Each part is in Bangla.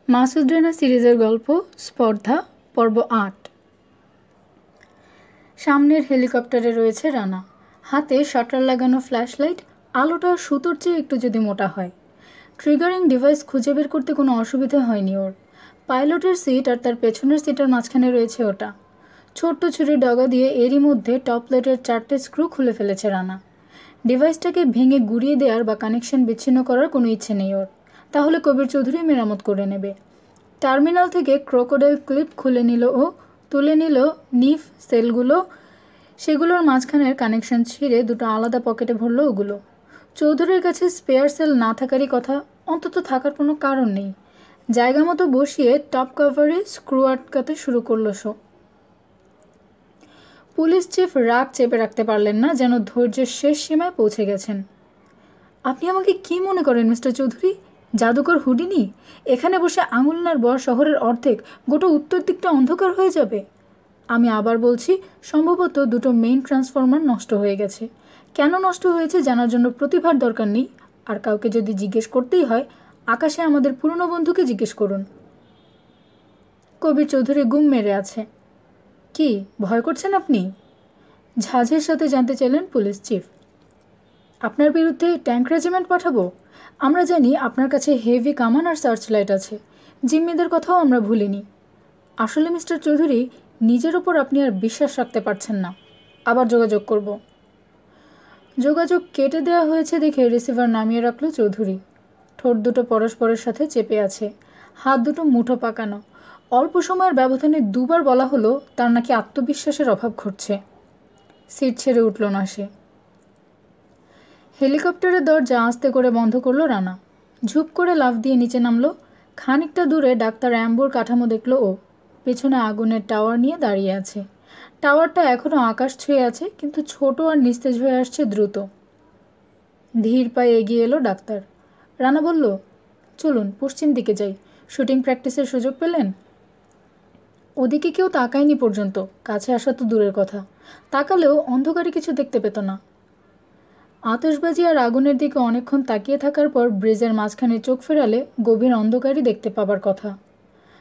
মাসুদ রানা সিরিজের গল্প স্পর্ধা পর্ব ৮। সামনের হেলিকপ্টারে রয়েছে রানা, হাতে শাটার লাগানো ফ্ল্যাশলাইট, আলোটা সুতোর চেয়ে একটু যদি মোটা হয়। ট্রিগারিং ডিভাইস খুঁজে বের করতে কোনো অসুবিধা হয়নি ওর। পাইলটের সিট আর তার পেছনের সিটের মাঝখানে রয়েছে ওটা। ছোট্ট ছুরির ডগা দিয়ে এরই মধ্যে টপ প্লেটের 4টে স্ক্রু খুলে ফেলেছে রানা। ডিভাইসটাকে ভেঙে গুঁড়িয়ে দেওয়ার বা কানেকশন বিচ্ছিন্ন করার কোনো ইচ্ছে নেই ওর, তাহলে কবির চৌধুরী মেরামত করে নেবে। টার্মিনাল থেকে ক্রোকোডাইল ক্লিপ খুলে নিল ও তুলে নিল নিফ সেলগুলো, সেগুলোর মাঝখানের কানেকশন ছিঁড়ে দুটো আলাদা পকেটে ভরল ওগুলো। চৌধুরীর কাছে স্পেয়ার সেল না থাকারই কথা, অন্তত থাকার কোনো কারণ নেই। জায়গা মতো বসিয়ে টপ কভারে স্ক্রু আটকাতে শুরু করলো শো। পুলিশ চিফ রাগ চেপে রাখতে পারলেন না, যেন ধৈর্যের শেষ সীমায় পৌঁছে গেছেন। আপনি আমাকে কি মনে করেন মিস্টার চৌধুরী, জাদুকর হুডিনি? এখানে বসে আঙুল নাড়বার শহরের অর্ধেক, গোটা উত্তর দিকটা অন্ধকার হয়ে যাবে। আমি আবার বলছি, সম্ভবত দুটো মেইন ট্রান্সফরমার নষ্ট হয়ে গেছে। কেন নষ্ট হয়েছে জানার জন্য প্রতিভার দরকার নেই, আর কাউকে যদি জিজ্ঞেস করতেই হয়, আকাশে আমাদের পুরনো বন্ধুকে জিজ্ঞেস করুন। কবির চৌধুরী গুম মেরে আছে। কি ভয় করছেন আপনি? ঝাঁঝের সাথে জানতে চাইলেন পুলিশ চিফ। আপনার বিরুদ্ধে ট্যাঙ্ক রেজিমেন্ট পাঠাবো? আমরা জানি আপনার কাছে হেভি কামান আর সার্চ লাইট আছে, জিম্মিদের কথাও আমরা ভুলিনি। আসলে মিস্টার চৌধুরী, নিজের ওপর আপনি আর বিশ্বাস রাখতে পারছেন না। আবার যোগাযোগ করব। যোগাযোগ কেটে দেওয়া হয়েছে দেখে রিসিভার নামিয়ে রাখল চৌধুরী। ঠোঁট দুটো পরস্পরের সাথে চেপে আছে, হাত দুটো মুঠো পাকানো। অল্প সময়ের ব্যবধানে দুবার বলা হলো তার নাকি আত্মবিশ্বাসের অভাব ঘটছে। সিট ছেড়ে উঠল না সে। হেলিকপ্টারের দরজা আস্তে করে বন্ধ করলো রানা। ঝুপ করে লাফ দিয়ে নিচে নামলো। খানিকটা দূরে ডাক্তার অ্যাম্বোর কাঠামো দেখলো ও। পেছনে আগুনের টাওয়ার নিয়ে দাঁড়িয়ে আছে। টাওয়ারটা এখনও আকাশ ছুঁয়ে আছে, কিন্তু ছোট আর নিস্তেজ হয়ে আসছে দ্রুত। ধীর পায়ে এগিয়ে এলো ডাক্তার। রানা বলল, চলুন পশ্চিম দিকে যাই, শুটিং প্র্যাকটিসের সুযোগ পেলেন? ওদিকে কেউ তাকায়নি পর্যন্ত, কাছে আসা তো দূরের কথা, তাকালেও অন্ধকারে কিছু দেখতে পেত না। আতশবাজি আর আগুনের দিকে অনেকক্ষণ তাকিয়ে থাকার পর ব্রিজের মাঝখানে চোখ ফেরালে গভীর অন্ধকারই দেখতে পাবার কথা।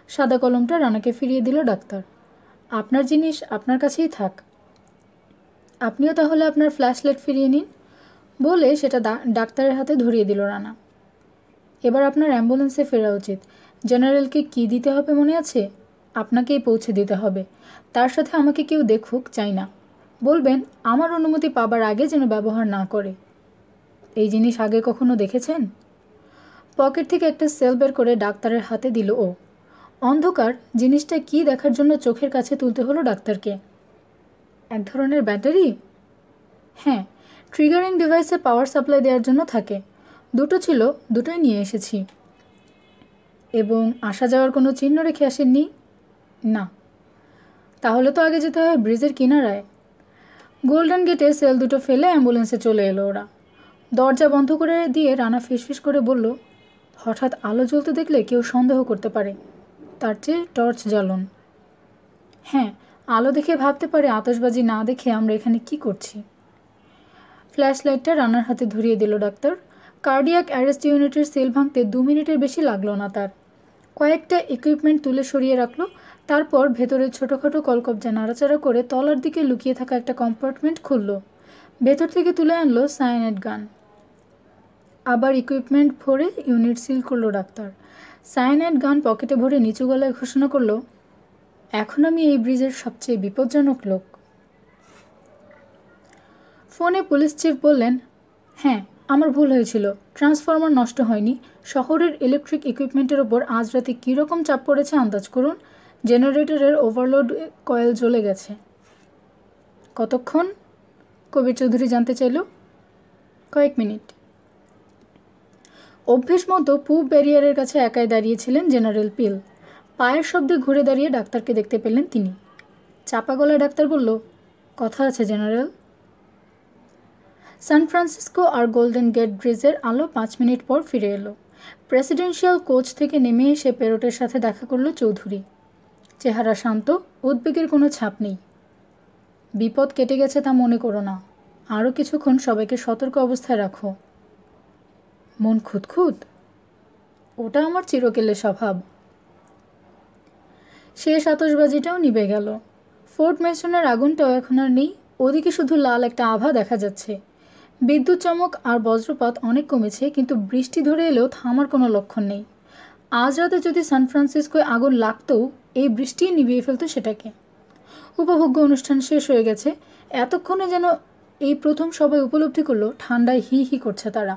সাদা কলমটা রানাকে ফিরিয়ে দিল ডাক্তার। আপনার জিনিস আপনার কাছেই থাক। আপনিও তাহলে আপনার ফ্ল্যাশলাইট ফিরিয়ে নিন, বলে সেটা ডাক্তারের হাতে ধরিয়ে দিল রানা। এবার আপনার অ্যাম্বুলেন্সে ফেরা উচিত। জেনারেলকে কি দিতে হবে মনে আছে? আপনাকেই পৌঁছে দিতে হবে। তার সাথে আমাকে কেউ দেখুক চাই না। বলবেন আমার অনুমতি পাবার আগে যেন ব্যবহার না করে। এই জিনিস আগে কখনো দেখেছেন? পকেট থেকে একটা সেল বের করে ডাক্তারের হাতে দিল ও। অন্ধকার, জিনিসটা কি দেখার জন্য চোখের কাছে তুলতে হলো ডাক্তারকে। এক ধরনের ব্যাটারি? হ্যাঁ, ট্রিগারিং ডিভাইসে পাওয়ার সাপ্লাই দেওয়ার জন্য থাকে। দুটো ছিল, দুটোই নিয়ে এসেছি। এবং আসা যাওয়ার কোনো চিহ্ন রেখে আসেননি? না। তাহলে তো আগে যেতে হয় ব্রিজের কিনারায়। গোল্ডেন গেটে সেল দুটো ফেলে অ্যাম্বুলেন্সে চলে এলো ওরা। দরজা বন্ধ করে দিয়ে রানা ফিসফিস করে বলল, হঠাৎ আলো জ্বলতে দেখলে কেউ সন্দেহ করতে পারে, তার চেয়ে টর্চ জ্বালুন। হ্যাঁ, আলো দেখে ভাবতে পারে আতশবাজি না দেখে আমরা এখানে কি করছি। ফ্ল্যাশ লাইটটা রানার হাতে ধরিয়ে দিল ডাক্তার। কার্ডিয়াক অ্যারেস্ট ইউনিটের সেল ভাঙতে 2 মিনিটের বেশি লাগলো না তার। কয়েকটা ইকুইপমেন্ট তুলে সরিয়ে রাখলো। তারপর ভেতরে ছোটোখাটো কলকবজা নাড়াচাড়া করে তলার দিকে লুকিয়ে থাকা একটা কম্পার্টমেন্ট খুলল। ভেতর থেকে তুলে আনলো সায়ানাইড গান। আবার ইকুইপমেন্ট ভরে ইউনিট সিল করলো ডাক্তার। সায়ানাইড গান পকেটে ভরে নিচু গলায় ঘোষণা করলো, এখন আমি এই ব্রিজের সবচেয়ে বিপজ্জনক লোক। ফোনে পুলিশ চিফ বললেন, হ্যাঁ আমার ভুল হয়েছিল, ট্রান্সফরমার নষ্ট হয়নি। শহরের ইলেকট্রিক ইকুইপমেন্টের ওপর আজ রাতে কীরকম চাপ পড়েছে আন্দাজ করুন। জেনারেটরের ওভারলোড কয়েল জ্বলে গেছে। কতক্ষণ? কবির চৌধুরী জানতে চাইল। কয়েক মিনিট। অভ্যেস মতো পূব ব্যারিয়ারের কাছে একাই দাঁড়িয়েছিলেন জেনারেল পিল। পায়ের শব্দে ঘুরে দাঁড়িয়ে ডাক্তারকে দেখতে পেলেন তিনি। চাপা গলায় ডাক্তার বলল, কথা আছে জেনারেল। সান ফ্রান্সিসকো আর গোল্ডেন গেট ব্রিজের আলো 5 মিনিট পর ফিরে এলো। প্রেসিডেন্সিয়াল কোচ থেকে নেমে এসে পেরোটের সাথে দেখা করল চৌধুরী। চেহারা শান্ত, উদ্বেগের কোনো ছাপ নেই। বিপদ কেটে গেছে তা মনে করো না, আরও কিছুক্ষণ সবাইকে সতর্ক অবস্থায় রাখো। মন খুঁতখুত? ওটা আমার চিরকেলে স্বভাব। শেষ আতশবাজিটাও নিভে গেল। ফোর্ট মেসনের আগুনটাও এখন আর নেই, ওদিকে শুধু লাল একটা আভা দেখা যাচ্ছে। বিদ্যুৎ চমক আর বজ্রপাত অনেক কমেছে, কিন্তু বৃষ্টি ধরে এলেও থামার কোনো লক্ষণ নেই। আজ রাতে যদি সান ফ্রান্সিসকোয় আগুন লাগতেও এই বৃষ্টি নিভিয়ে ফেলতো সেটাকে। উপভোগ্য অনুষ্ঠান শেষ হয়ে গেছে। এতক্ষণে যেন এই প্রথম সবাই উপলব্ধি করলো ঠান্ডায় হি হি করছে তারা।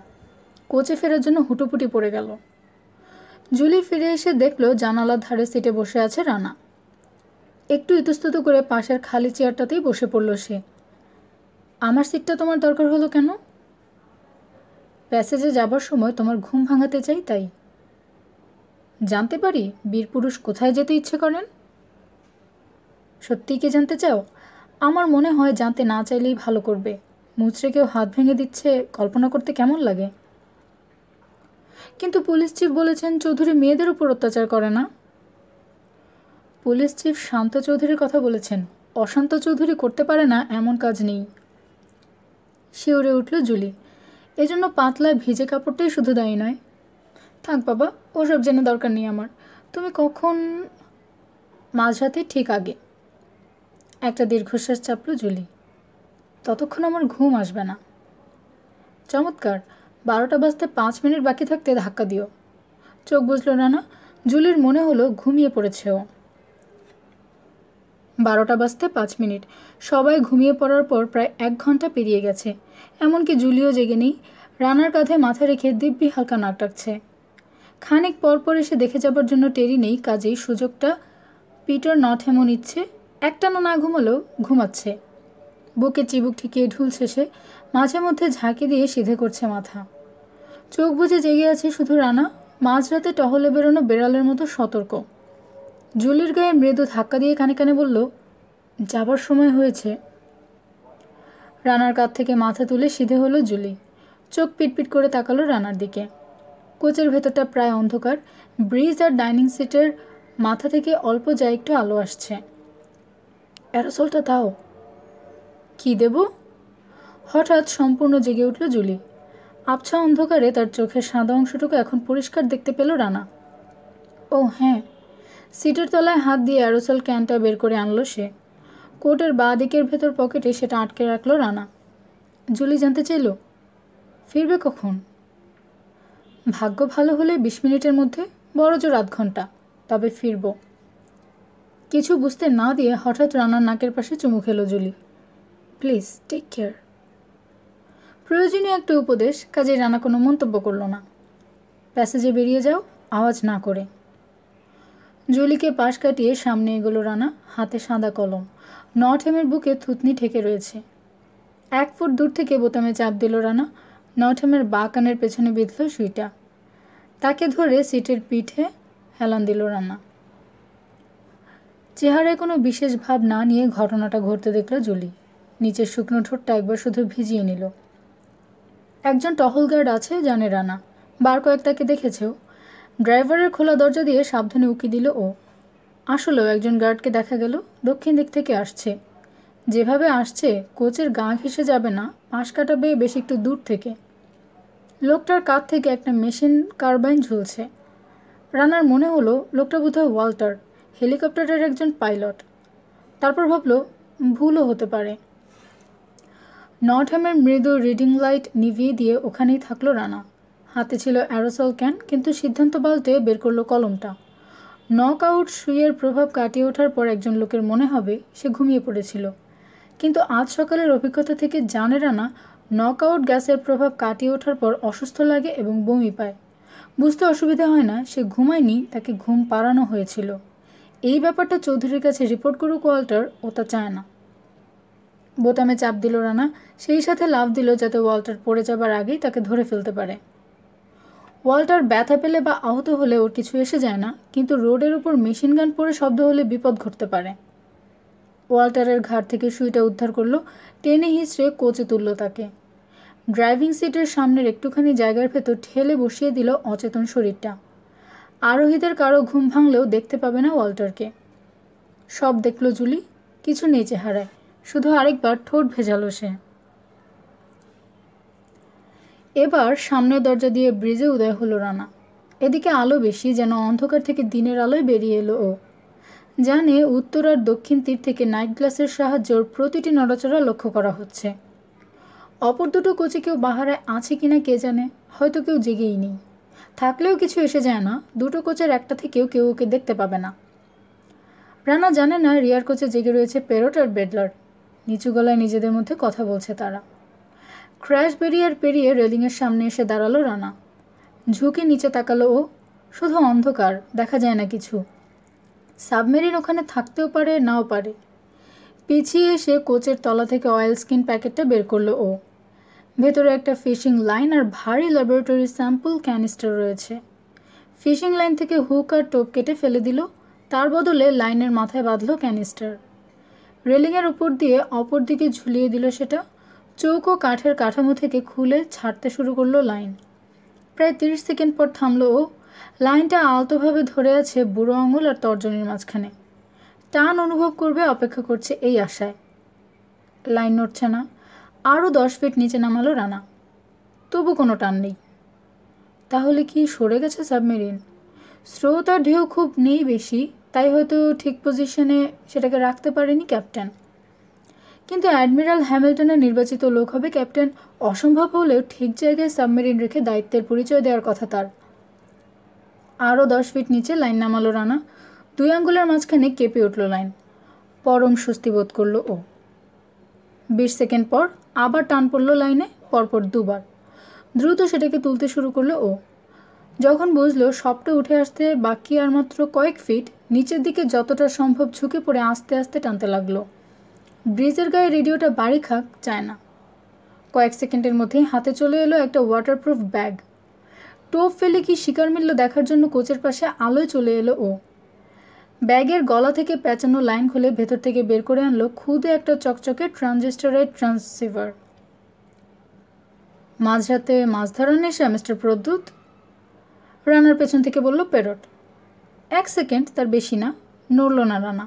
কোচে ফেরার জন্য হুটোপুটি পড়ে গেল। জুলি ফিরে এসে দেখলো জানালার ধারে সিটে বসে আছে রানা। একটু ইতস্তত করে পাশের খালি চেয়ারটাতেই বসে পড়ল সে। আমার সিটটা তোমার দরকার হলো কেন? প্যাসেজে যাবার সময় তোমার ঘুম ভাঙাতে চাই তাই। জানতে পারি বীরপুরুষ কোথায় যেতে ইচ্ছে করেন? সত্যিই কি জানতে চাও? আমার মনে হয় জানতে না চাইলেই ভালো করবে। মুচড়ে কেউ হাত ভেঙে দিচ্ছে কল্পনা করতে কেমন লাগে? কিন্তু পুলিশ চিফ বলেছেন চৌধুরী মেয়েদের উপর অত্যাচার করে না। পুলিশ চিফ শান্ত চৌধুরীর কথা বলেছেন। অশান্ত চৌধুরী করতে পারে না এমন কাজ নেই। শিউরে উঠল জুলি। এজন্য পাতলা ভিজে কাপড়টাই শুধু দায়ী নয়। থাক বাবা, ওসব জেনে দরকার নেই আমার। তুমি কখন? মাঝরাতে ঠিক আগে। একটা দীর্ঘশ্বাস চাপল জুলি। ততক্ষণ আমার ঘুম আসবে না। চমৎকার। 12টা বাজতে 5 মিনিট বাকি থাকতে ধাক্কা দিও। চোখ বুঝল রানা। জুলির মনে হলো ঘুমিয়ে পড়েছে ও। 12টা বাজতে 5 মিনিট। সবাই ঘুমিয়ে পড়ার পর প্রায় 1 ঘন্টা পেরিয়ে গেছে। এমনকি জুলিও জেগে নেই। রানার কাঁধে মাথা রেখে দিব্যি হালকা নাক ডাকছে। খানিক পর এসে দেখে যাবার জন্য টেরি নেই, কাজেই সুযোগটা পিটার নটহ্যামও নিচ্ছে। একটানা না ঘুমালেও ঘুমাচ্ছে। বুকে চিবুক ঠেকিয়ে ঢুলছে সে। মাঝে মধ্যে ঝাঁকি দিয়ে সিধে করছে মাথা। চোখ বুজে জেগে আছে শুধু রানা, মাঝরাতে টহলে বেরোনো বেড়ালের মতো সতর্ক। জুলির গায়ে মৃদু ধাক্কা দিয়ে কানে কানে বলল, যাবার সময় হয়েছে। রানার কাঁধ থেকে মাথা তুলে সিধে হলো জুলি। চোখ পিটপিট করে তাকালো রানার দিকে। কোচের ভেতরটা প্রায় অন্ধকার। ব্রিজ আর ডাইনিং সিটের মাথা থেকে অল্প যা একটু আলো আসছে। অ্যারোসলটা দাও। কি দেব? হঠাৎ সম্পূর্ণ জেগে উঠল জুলি। আবছা অন্ধকারে তার চোখের সাদা অংশটুকু এখন পরিষ্কার দেখতে পেল রানা। ও হ্যাঁ। সিটের তলায় হাত দিয়ে অ্যারোসল ক্যানটা বের করে আনলো সে। কোটের বাঁ দিকের ভেতর পকেটে সেটা আটকে রাখলো রানা। জুলি জানতে চাইল, ফিরবে কখন? ভাগ্য ভালো হলে 20 মিনিটের মধ্যে, বড় জোর আধ ঘন্টা, তবে ফিরব। কিছু বুঝতে না দিয়ে হঠাৎ রানার নাকের পাশে চুমু খেলো জুলি। Please take care. প্রয়োজনীয় একটা উপদেশ, কাজে রানা কোনো মন্তব্য করল না। প্যাসেজে বেরিয়ে যাও, আওয়াজ না করে। জুলিকে পাশ কাটিয়ে সামনে এগোলো রানা, হাতে সাদা কলম। নটহ্যামের বুকে থুতনি ঠেকে রয়েছে। 1 ফুট দূর থেকে বোতামে চাপ দিল রানা। নটহ্যামের বাঁ কানের পেছনে বিঁধল সুইটা। তাকে ধরে সিটের পিঠে হেলান দিল রানা। চেহারায় কোনো বিশেষ ভাব না নিয়ে ঘটনাটা ঘটতে দেখল জুলি। নিচের শুকনো ঠোঁটটা একবার শুধু ভিজিয়ে নিল। একজন টহল গার্ড আছে জানে রানা, বার কয়েক তাকে দেখেছেও। ড্রাইভারের খোলা দরজা দিয়ে সাবধানে উকি দিল ও। আসলেও একজন গার্ডকে দেখা গেল, দক্ষিণ দিক থেকে আসছে। যেভাবে আসছে কোচের গা ঘেঁষে যাবে না, পাশ কাটাবে বেশ একটু দূর থেকে। লোকটার কাঁধ থেকে একটা মেশিন কার্বাইন ঝুলছে। রানার মনে হলো লোকটা বোধহয় ওয়াল্টার, হেলিকপ্টারের একজন পাইলট। তারপর ভাবল ভুলও হতে পারে। নটহ্যামের মৃদু রিডিং লাইট নিভিয়ে দিয়ে ওখানেই থাকলো রানা। হাতে ছিল অ্যারোসল ক্যান, কিন্তু সিদ্ধান্ত পাল্টে বের করলো কলমটা। নক আউট সুইয়ের প্রভাব কাটিয়ে ওঠার পর একজন লোকের মনে হবে সে ঘুমিয়ে পড়েছিল, কিন্তু আজ সকালের অভিজ্ঞতা থেকে জানে রানা নক আউট গ্যাসের প্রভাব কাটিয়ে ওঠার পর অসুস্থ লাগে এবং বমি পায়। বুঝতে অসুবিধা হয় না সে ঘুমায়নি, তাকে ঘুম পাড়ানো হয়েছিল। এই ব্যাপারটা চৌধুরীর কাছে রিপোর্ট করুক ওয়াল্টার, ও তা চায় না। বোতামে চাপ দিল রানা, সেই সাথে লাফ দিল যাতে ওয়াল্টার পড়ে যাবার আগেই তাকে ধরে ফেলতে পারে। ওয়াল্টার ব্যথা পেলে বা আহত হলে ওর কিছু এসে যায় না, কিন্তু রোডের উপর মেশিন গান পড়ে শব্দ হলে বিপদ ঘটতে পারে। ওয়াল্টারের ঘাড় থেকে সুইটা উদ্ধার করলো, টেনে হিঁচড়ে কোচে তুলল তাকে। ড্রাইভিং সিটের সামনের একটুখানি জায়গার ভেতর ঠেলে বসিয়ে দিল অচেতন শরীরটা। আরোহীদের কারো ঘুম ভাঙলেও দেখতে পাবে না ওয়াল্টারকে। সব দেখল জুলি, কিছু নেই চেহারায়, শুধু আরেকবার ঠোঁট ভেজালো সে। এবার সামনের দরজা দিয়ে ব্রিজে উদয় হলো রানা। এদিকে আলো বেশি, যেন অন্ধকার থেকে দিনের আলোয় বেরিয়ে এলো ও। জানে উত্তর আর দক্ষিণ তীর থেকে নাইট গ্লাসের সাহায্যে ওর প্রতিটি নড়াচড়া লক্ষ্য করা হচ্ছে। অপর দুটো কোচে কেউ বাহারায় আছে কিনা কে জানে, হয়তো কেউ জেগেই নেই। থাকলেও কিছু এসে যায় না, দুটো কোচের একটা থেকেও কেউ ওকে দেখতে পাবে না। রানা জানে না রিয়ার কোচে জেগে রয়েছে পেরোট আর বেডলার। নিচু গলায় নিজেদের মধ্যে কথা বলছে তারা। ক্র্যাশ ব্যারিয়ার পেরিয়ে রেলিংয়ের সামনে এসে দাঁড়ালো রানা। ঝুঁকে নিচে তাকালো ও। শুধু অন্ধকার, দেখা যায় না কিছু। সাবমেরিন ওখানে থাকতেও পারে, নাও পারে। পিছিয়ে এসে কোচের তলা থেকে অয়েল স্কিন প্যাকেটটা বের করলো ও। ভেতরে একটা ফিশিং লাইন আর ভারী ল্যাবরেটরি স্যাম্পল ক্যানিস্টার রয়েছে। ফিশিং লাইন থেকে হুক আর টোপ কেটে ফেলে দিল, তার বদলে লাইনের মাথায় বাঁধল ক্যানিস্টার। রেলিংয়ের উপর দিয়ে অপর দিকে ঝুলিয়ে দিল সেটা। চৌকো কাঠের কাঠামো থেকে খুলে ছাড়তে শুরু করলো লাইন। প্রায় 30 সেকেন্ড পর থামলো ও। লাইনটা আলতোভাবে ধরে আছে বুড়ো আঙুল আর তর্জনীর মাঝখানে। টান অনুভব করবে অপেক্ষা করছে এই আশায়। লাইন নড়ছে না। আরও 10 ফিট নিচে নামালো রানা। তবু কোনো টান নেই। তাহলে কি সরে গেছে সাবমেরিন? স্রোত আর ঢেউ খুব নেই বেশি, তাই হয়তো ঠিক পজিশনে সেটাকে রাখতে পারেনি ক্যাপ্টেন। কিন্তু অ্যাডমিরাল হ্যামিল্টনের নির্বাচিত লোক হবে ক্যাপ্টেন, অসম্ভব হলেও ঠিক জায়গায় সাবমেরিন রেখে দায়িত্বের পরিচয় দেওয়ার কথা তার। আরও 10 ফিট নিচে লাইন নামালো রানা। 2 আঙ্গুলের মাঝখানে কেঁপে উঠল লাইন। পরম স্বস্তি বোধ করল ও। 20 সেকেন্ড পর আবার টান পড়ল লাইনে, পরপর 2 বার। দ্রুত সেটাকে তুলতে শুরু করলো ও। যখন বুঝলো সবটা উঠে আসতে বাকি আর মাত্র কয়েক ফিট, নিচের দিকে যতটা সম্ভব ঝুঁকে পড়ে আস্তে আস্তে টানতে লাগলো। ব্রিজের গায়ে রেডিওটা বাড়ি খাক চায় না। কয়েক সেকেন্ডের মধ্যেই হাতে চলে এলো একটা ওয়াটারপ্রুফ ব্যাগ। টোপ ফেলে কি শিকার মিলল দেখার জন্য কোচের পাশে আলোয় চলে এলো ও। ব্যাগের গলা থেকে পেঁচানো লাইন খুলে ভেতর থেকে বের করে আনলো খুদে একটা চকচকে ট্রানজিস্টরের ট্রান্সসিভার। মাঝরাতে মাছ ধরার নেশা মিস্টার প্রদ্যুৎ? রানার পেছন থেকে বলল পেরট। 1 সেকেন্ড, তার বেশি না। নড়ল না রানা।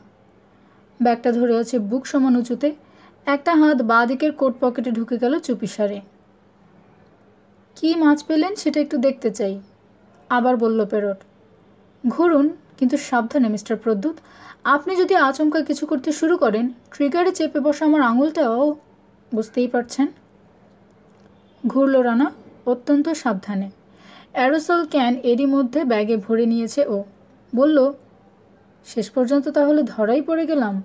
ব্যাগটা ধরে আছে বুক সমান উঁচুতে। একটা হাত বাঁ দিকের কোট পকেটে ঢুকে গেল চুপিসারে। কি মাছ পেলেন সেটা একটু দেখতে চাই, আবার বলল পেরট। ঘুরুন, কিন্তু সাবধানে মিস্টার প্রদ্যুৎ। আপনি যদি আচমকা কিছু করতে শুরু করেন, ট্রিগারে চেপে বসা আমার আঙুলটাও, বুঝতেই পারছেন। ঘুরল রানা, অত্যন্ত সাবধানে। অ্যারোসল ক্যান এরই মধ্যে ব্যাগে ভরে নিয়েছে ও। বলল, শেষ পর্যন্ত তাহলে ধরাই পড়ে গেলাম।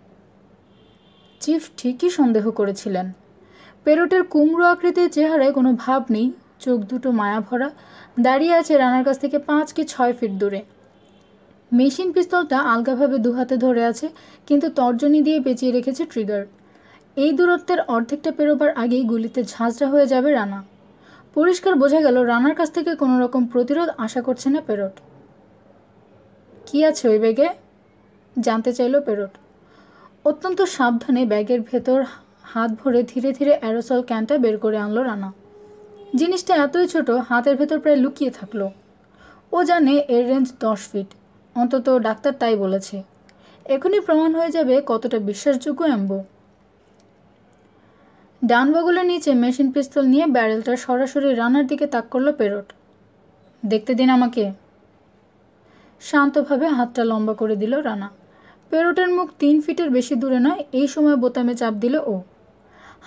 চিফ ঠিকই সন্দেহ করেছিলেন। পেরটের কুমড়ো আকৃতির চেহারায় কোনো ভাব নেই, চোখ দুটো মায়া ভরা। দাঁড়িয়ে আছে রানার কাছ থেকে 5 কি 6 ফিট দূরে। মেশিন পিস্তলটা আলগাভাবে 2 হাতে ধরে আছে, কিন্তু তর্জনী দিয়ে পেঁচিয়ে রেখেছে ট্রিগার। এই দূরত্বের অর্ধেকটা পেরোবার আগেই গুলিতে ঝাঁঝরা হয়ে যাবে রানা। পরিষ্কার বোঝা গেল রানার কাছ থেকে কোনো রকম প্রতিরোধ আশা করছে না পেরট। কি আছে ওই ব্যাগে? জানতে চাইল পেরট। অত্যন্ত সাবধানে ব্যাগের ভেতর হাত ভরে ধীরে ধীরে অ্যারোসল ক্যানটা বের করে আনলো রানা। জিনিসটা এতই ছোট, হাতের ভেতর প্রায় লুকিয়ে থাকলো। ও জানে এর রেঞ্জ 10 ফিট, অন্তত ডাক্তার তাই বলেছে। এখনই প্রমাণ হয়ে যাবে কতটা বিশ্বাসযোগ্য অ্যাম্বো। ডান বগলের নিচে মেশিন পিস্তল নিয়ে ব্যারেলটা সরাসরি রানার দিকে তাক করলো পেরট। দেখতে দিন আমাকে। শান্তভাবে হাতটা লম্বা করে দিল রানা। পেরটের মুখ 3 ফিটের বেশি দূরে নয়, এই সময় বোতামে চাপ দিল ও।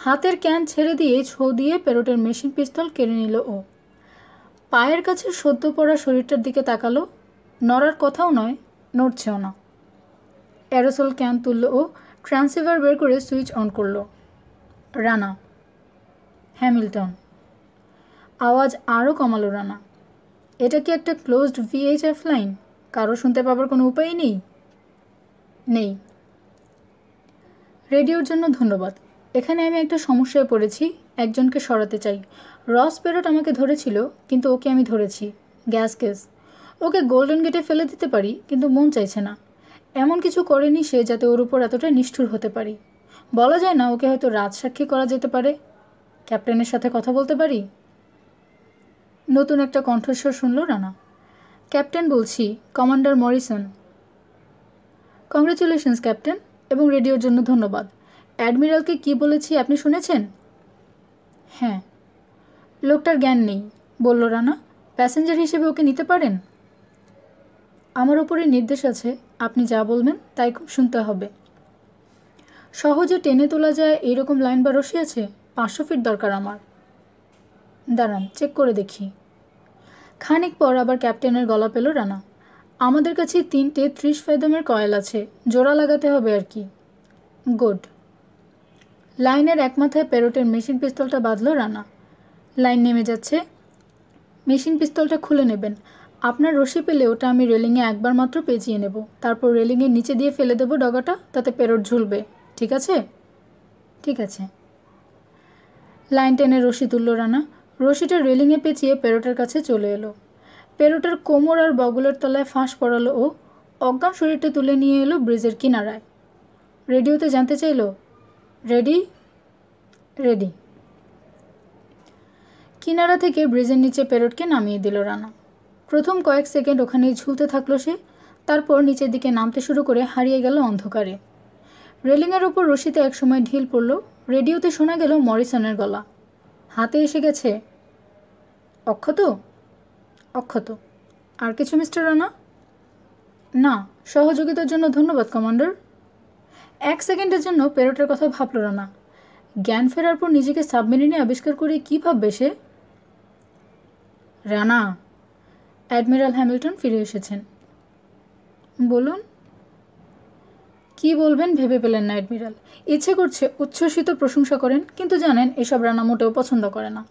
হাতের ক্যান ছেড়ে দিয়ে ছোঁ দিয়ে পেরটের মেশিন পিস্তল কেড়ে নিল ও। পায়ের কাছে সদ্য পড়া শরীরটার দিকে তাকালো। নড়ার কথাও নয়, নড়ছেও না। অ্যারোসল ক্যান তুলল ও, ট্রান্সিভার বের করে সুইচ অন করলো। রানা, হ্যামিল্টন। আওয়াজ আরও কমালো রানা। এটা কি একটা ক্লোজড ভিএইচএফ লাইন? কারো শুনতে পাবার কোনো উপায় নেই? নেই। রেডিওর জন্য ধন্যবাদ। এখানে আমি একটা সমস্যায় পড়েছি, একজনকে সরাতে চাই। রস পেরট আমাকে ধরেছিল, কিন্তু ওকে আমি ধরেছি। Gas case. ওকে গোল্ডেন গেটে ফেলে দিতে পারি, কিন্তু মন চাইছে না। এমন কিছু করেনি সে যাতে ওর উপর এতটা নিষ্ঠুর হতে পারি। বলা যায় না, ওকে হয়তো রাজসাক্ষী করা যেতে পারে। ক্যাপ্টেনের সাথে কথা বলতে পারি। নতুন একটা কণ্ঠস্বর শুনল রানা। ক্যাপ্টেন বলছি, কমান্ডার মরিসন। কংগ্রেচুলেশনস ক্যাপ্টেন, এবং রেডিওর জন্য ধন্যবাদ। অ্যাডমিরালকে কি বলেছি আপনি শুনেছেন? হ্যাঁ। লোকটার জ্ঞান নেই, বলল রানা। প্যাসেঞ্জার হিসেবে ওকে নিতে পারেন? আমার উপরে নির্দেশ আছে, আপনি যা বলবেন তাই শুনতে হবে। সহজে টেনে তোলা যায় এইরকম লাইন বা রশি আছে? 500 ফিট দরকার আমার। দাঁড়ান, চেক করে দেখি। খানিক পর আবার ক্যাপ্টেনের গলা পেল রানা। আমাদের কাছে 3টে 30 ফ্যাথমের কয়েল আছে, জোড়া লাগাতে হবে আর কি। গুড। লাইনের এক মাথায় প্যারোটের মেশিন পিস্তলটা বাঁধল রানা। লাইন নেমে যাচ্ছে, মেশিন পিস্তলটা খুলে নেবেন। আপনার রশি পেলে ওটা আমি রেলিংয়ে একবার মাত্র পেঁচিয়ে নেব, তারপর রেলিংয়ের নিচে দিয়ে ফেলে দেবো ডগাটা, তাতে প্যারোট ঝুলবে। ঠিক আছে? ঠিক আছে। লাইন টেনে রশি তুলল রানা। রশিটা রেলিংয়ে পেঁচিয়ে প্যারোটের কাছে চলে এলো। প্যারোটের কোমর আর বগলের তলায় ফাঁস পড়ালো ও অজ্ঞান শরীরটা তুলে নিয়ে এলো ব্রিজের কিনারায়। রেডিওতে জানতে চাইল, রেডি? রেডি। কিনারা থেকে ব্রিজের নিচে প্যারোটকে নামিয়ে দিল রানা। প্রথম কয়েক সেকেন্ড ওখানেই ঝুলতে থাকলো সে, তারপর নিচের দিকে নামতে শুরু করে হারিয়ে গেল অন্ধকারে। রেলিংয়ের ওপর রশিতে একসময় ঢিল পড়ল। রেডিওতে শোনা গেল মরিসনের গলা। হাতে এসে গেছে। অক্ষত? অক্ষত। আর কিছু মিস্টার রানা? না, সহযোগিতার জন্য ধন্যবাদ কমান্ডার। 1 সেকেন্ডের জন্য প্যারোটের কথা ভাবল রানা। জ্ঞান ফেরার পর নিজেকে সাবমেরিনে আবিষ্কার করে কী ভাববে সে? রানা, অ্যাডমিরাল হ্যামিল্টন ফিরে এসেছেন। বলুন। কি বলবেন ভেবে পেলেন না অ্যাডমিরাল। ইচ্ছে করছে উচ্ছ্বসিত প্রশংসা করেন, কিন্তু জানেন এসব রানা মোটেও পছন্দ করে না।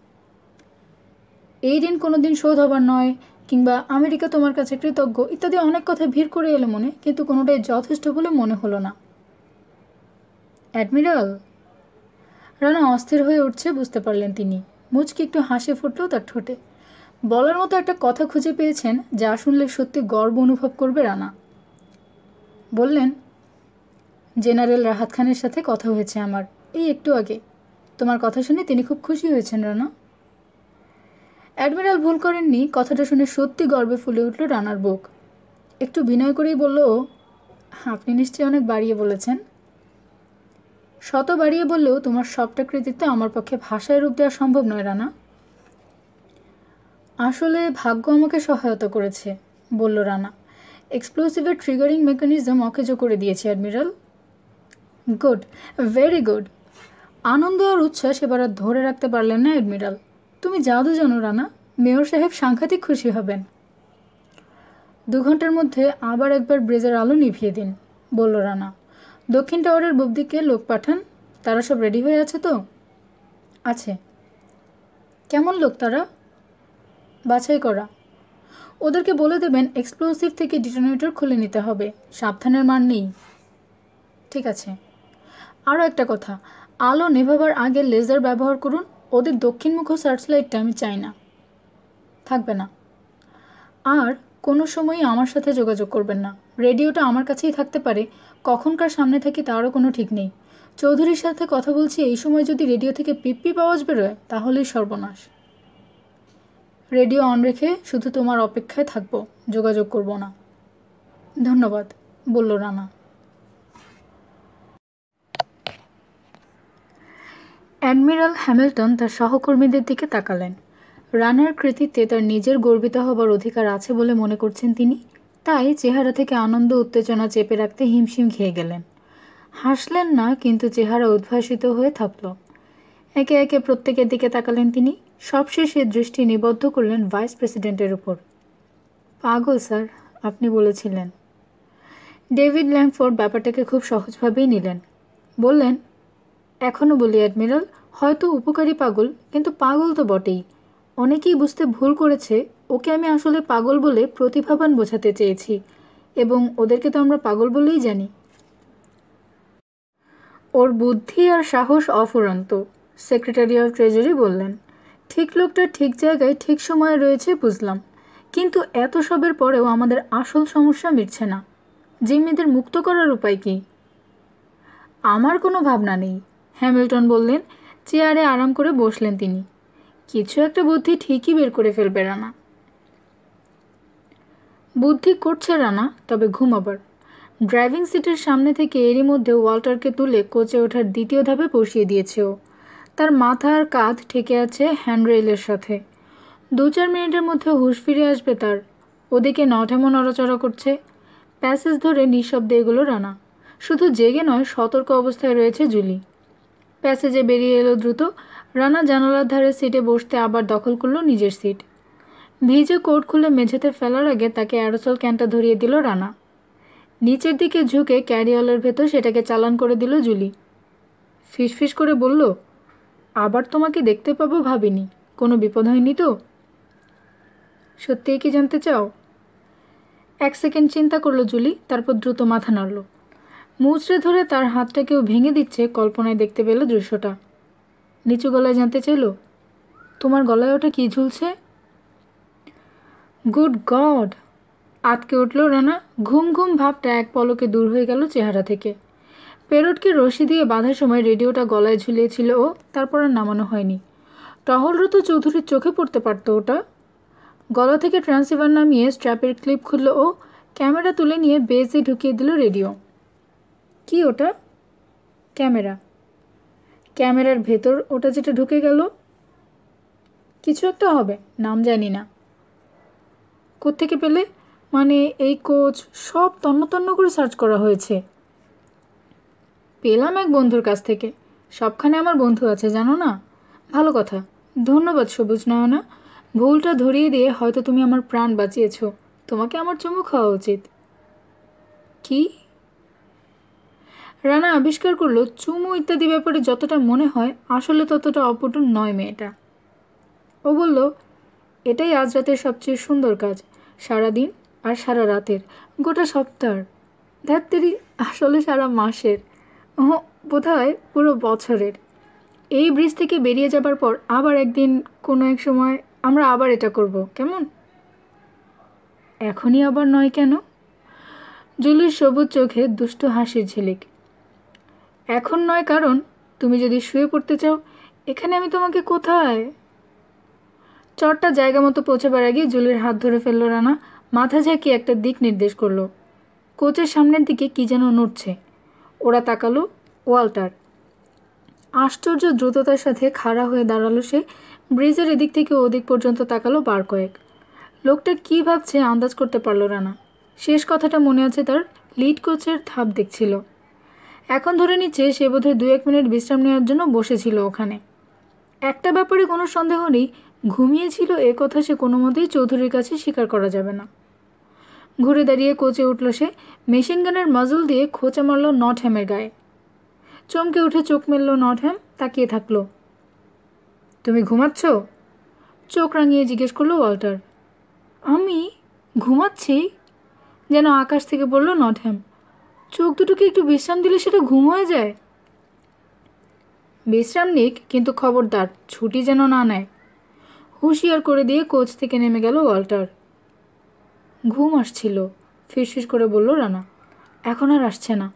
এই ঋণ কোনো দিন শোধ হবার নয়, কিংবা আমেরিকা তোমার কাছে কৃতজ্ঞ ইত্যাদি অনেক কথা ভিড় করে এলো মনে, কিন্তু কোনোটাই যথেষ্ট বলে মনে হলো না। অ্যাডমিরাল। রানা অস্থির হয়ে উঠছে বুঝতে পারলেন তিনি। মুচকি একটু হাসি ফুটল তার ঠোঁটে। বলার মতো একটা কথা খুঁজে পেয়েছেন যা শুনলে সত্যি গর্ব অনুভব করবে রানা। বললেন, জেনারেল রাহাত খানের সাথে কথা হয়েছে আমার এই একটু আগে। তোমার কথা শুনে তিনি খুব খুশি হয়েছেন রানা। অ্যাডমিরাল ভুল করেননি। কথাটা শুনে সত্যি গর্বে ফুলে উঠল রানার বুক। একটু বিনয় করেই বলল, আপনি নিশ্চয়ই অনেক বাড়িয়ে বলেছেন। শত বাড়িয়ে বললেও তোমার সবটা কৃতিত্ব আমার পক্ষে ভাষায় রূপ দেওয়া সম্ভব নয় রানা। আসলে ভাগ্য আমাকে সহায়তা করেছে, বলল রানা। এক্সপ্লোসিভের ট্রিগারিং মেকানিজম অকেজো করে দিয়েছে অ্যাডমিরাল। Good, very good. আনন্দ আর উচ্ছ্বাস এবার আর ধরে রাখতে পারলেন না অ্যাডমিরাল। তুমি জাদু জানো রানা, মেয়র সাহেব সাংঘাতিক খুশি হবেন। 2 ঘন্টার মধ্যে আবার একবার ব্রিজের আলো নিভিয়ে দিন, বলল রানা। দক্ষিণ টাওয়ারের বুক দিকে লোক পাঠান। তারা সব রেডি হয়ে আছে তো? আছে। কেমন লোক তারা? বাছাই করা। ওদেরকে বলে দেবেন এক্সপ্লোসিভ থেকে ডিটোনেটর খুলে নিতে হবে, সাবধানের মান নেই। ঠিক আছে। আরও একটা কথা, আলো নেভাবার আগে লেজার ব্যবহার করুন। ওদের দক্ষিণমুখ সার্চলাইটটা আমি চাই না। থাকবে না। আর কোনো সময়ই আমার সাথে যোগাযোগ করবেন না। রেডিওটা আমার কাছেই থাকতে পারে, কখনকার সামনে থাকি তারও কোনো ঠিক নেই। চৌধুরীর সাথে কথা বলছি এই সময় যদি রেডিও থেকে পিপ আওয়াজ বেরোয় তাহলেই সর্বনাশ। রেডিও অন রেখে শুধু তোমার অপেক্ষায় থাকবো, যোগাযোগ করব না। ধন্যবাদ, বলল রানা। অ্যাডমিরাল হ্যামিল্টন তার সহকর্মীদের দিকে তাকালেন। রানার কৃতিত্বে তার নিজের গর্বিত হবার অধিকার আছে বলে মনে করছেন তিনি, তাই চেহারা থেকে আনন্দ উত্তেজনা চেপে রাখতে হিমশিম খেয়ে গেলেন। হাসলেন না, কিন্তু চেহারা উদ্ভাসিত হয়ে থাকল। একে একে প্রত্যেকের দিকে তাকালেন তিনি। সবশেষে দৃষ্টি নিবদ্ধ করলেন ভাইস প্রেসিডেন্টের উপর। পাগল স্যার, আপনি বলেছিলেন। ডেভিড ল্যাংফোর্ড ব্যাপারটাকে খুব সহজভাবেই নিলেন। বললেন, এখনও বলি অ্যাডমিরাল, হয়তো উপকারী পাগল, কিন্তু পাগল তো বটেই। অনেকেই বুঝতে ভুল করেছে ওকে আমি আসলে পাগল বলে প্রতিভাবান বোঝাতে চেয়েছি, এবং ওদেরকে তো আমরা পাগল বলেই জানি। ওর বুদ্ধি আর সাহস অফুরন্ত, সেক্রেটারি অফ ট্রেজারি বললেন। ঠিক লোকটা ঠিক জায়গায় ঠিক সময়ে রয়েছে বুঝলাম, কিন্তু এত সবের পরেও আমাদের আসল সমস্যা মিটছে না। জিম্মিদের মুক্ত করার উপায় কি? আমার কোনো ভাবনা নেই, হ্যামিল্টন বললেন। চেয়ারে আরাম করে বসলেন তিনি। কিছু একটা বুদ্ধি ঠিকই বের করে ফেলবে রানা। বুদ্ধি করছে রানা, তবে ঘুমাবার। ড্রাইভিং সিটের সামনে থেকে এরই মধ্যে ওয়াল্টারকে তুলে কোচে ওঠার দ্বিতীয় ধাপে বসিয়ে দিয়েছে ও। তার মাথা আর কাঁধ ঠেকে আছে হ্যান্ডরেইলের সাথে। 2-4 মিনিটের মধ্যে হুঁশ ফিরে আসবে তার। ওদিকে নটামো নড়াচড়া করছে। প্যাসেজ ধরে নিঃশব্দে এগুলো রানা। শুধু জেগে নয়, সতর্ক অবস্থায় রয়েছে জুলি। প্যাসেজে বেরিয়ে এলো দ্রুত। রানা জানালার ধারে সিটে বসতে আবার দখল করলো নিজের সিট। ভিজে কোট খুলে মেঝেতে ফেলার আগে তাকে অ্যারোসল ক্যানটা ধরিয়ে দিল রানা। নিচের দিকে ঝুঁকে ক্যারিওলের ভেতর সেটাকে চালান করে দিল জুলি। ফিসফিস করে বলল, আবার তোমাকে দেখতে পাবো ভাবিনি। কোনো বিপদ হয়নি তো? সত্যিই কি জানতে চাও? 1 সেকেন্ড চিন্তা করলো জুলি, তারপর দ্রুত মাথা নাড়ল। মুচড়ে ধরে তার হাতটা কেউ ভেঙে দিচ্ছে কল্পনায় দেখতে পেল দৃশ্যটা। নিচু গলায় জানতে চাইল, তোমার গলায় ওটা কি ঝুলছে? Good god! আটকে উঠল রানা। ঘুম ঘুম ভাবটা এক পলকে দূর হয়ে গেল চেহারা থেকে। পেরোটকে রশি দিয়ে বাঁধার সময় রেডিওটা গলায় ঝুলিয়েছিল ও, তারপর আর নামানো হয়নি। টহলরত চৌধুরীর চোখে পড়তে পারত ওটা। গলা থেকে ট্রান্সিভার নামিয়ে স্ট্র্যাপের ক্লিপ খুলল ও, ক্যামেরা তুলে নিয়ে বেজে ঢুকিয়ে দিল রেডিও। কি ওটা? ক্যামেরা। ক্যামেরার ভেতর ওটা যেটা ঢুকে গেল? কিছু একটা হবে, নাম জানি না। কোত্থেকে পেলে? মানে এই কোচ সব তন্ন তন্ন করে সার্চ করা হয়েছে। পেলাম এক বন্ধুর কাছ থেকে। সবখানে আমার বন্ধু আছে জানো না। ভালো কথা, ধন্যবাদ সবুজ নয়না। ভুলটা ধরিয়ে দিয়ে হয়তো তুমি আমার প্রাণ বাঁচিয়েছ। তোমাকে আমার চুমু খাওয়া উচিত। কি? রানা আবিষ্কার করলো চুমু ইত্যাদি ব্যাপারে যতটা মনে হয় আসলে ততটা অপটু নয় মেয়েটা। ও বলল, এটাই আজ রাতের সবচেয়ে সুন্দর কাজ। সারাদিন আর সারা রাতের, গোটা সপ্তাহ, ধ্যাত্তেরি আসলে সারা মাসের, বোধহয় পুরো বছরের। এই ব্রিজ থেকে বেরিয়ে যাবার পর আবার একদিন কোনো এক সময় আমরা আবার এটা করব, কেমন? এখনই আবার নয় কেন? জুলির সবুজ চোখে দুষ্টু হাসির ঝিলিক। এখন নয় কারণ তুমি যদি শুয়ে পড়তে চাও, এখানে আমি তোমাকে কোথায়? চটটা জায়গা মতো পৌঁছাবার আগে জুলির হাত ধরে ফেলল রানা। মাথা ঝাঁকিয়ে একটা দিক নির্দেশ করলো। কোচের সামনের দিকে কি যেন নড়ছে। ওরা তাকালো। ওয়াল্টার। আশ্চর্য দ্রুততার সাথে খাড়া হয়ে দাঁড়ালো সে। ব্রিজের এদিক থেকে ওদিক পর্যন্ত তাকালো বার কয়েক। লোকটা কী ভাবছে আন্দাজ করতে পারল রানা। শেষ কথাটা মনে আছে তার। লিড কোচের ধাপ দেখছিল। এখন ধরে নিচ্ছে সে বোধহয় 2-1 মিনিট বিশ্রাম নেওয়ার জন্য বসেছিল ওখানে। একটা ব্যাপারে কোনো সন্দেহ নেই, ঘুমিয়েছিল এ কথা সে কোনো মতেই চৌধুরীর কাছে স্বীকার করা যাবে না। ঘুরে দাঁড়িয়ে কোচে উঠল সে। মেশিন গানের মাজল দিয়ে খোঁচা মারল নটহ্যামের গায়ে। চমকে উঠে চোখ মেলল নটহ্যাম, তাকিয়ে থাকলো। তুমি ঘুমাচ্ছ? চোখ রাঙিয়ে জিজ্ঞেস করলো ওয়াল্টার। আমি ঘুমাচ্ছি? যেন আকাশ থেকে বলল নটহ্যাম। চোখ দুটোকে একটু বিশ্রাম দিলে সেটা ঘুম হয়ে যায়? বিশ্রাম নিক, কিন্তু খবরদার ছুটি যেন না নেয়। হুঁশিয়ার করে দিয়ে কোচ থেকে নেমে গেল ওয়াল্টার। ঘুম আসছিল, ফিসফিস করে বলল রানা। এখন আর আসছে না।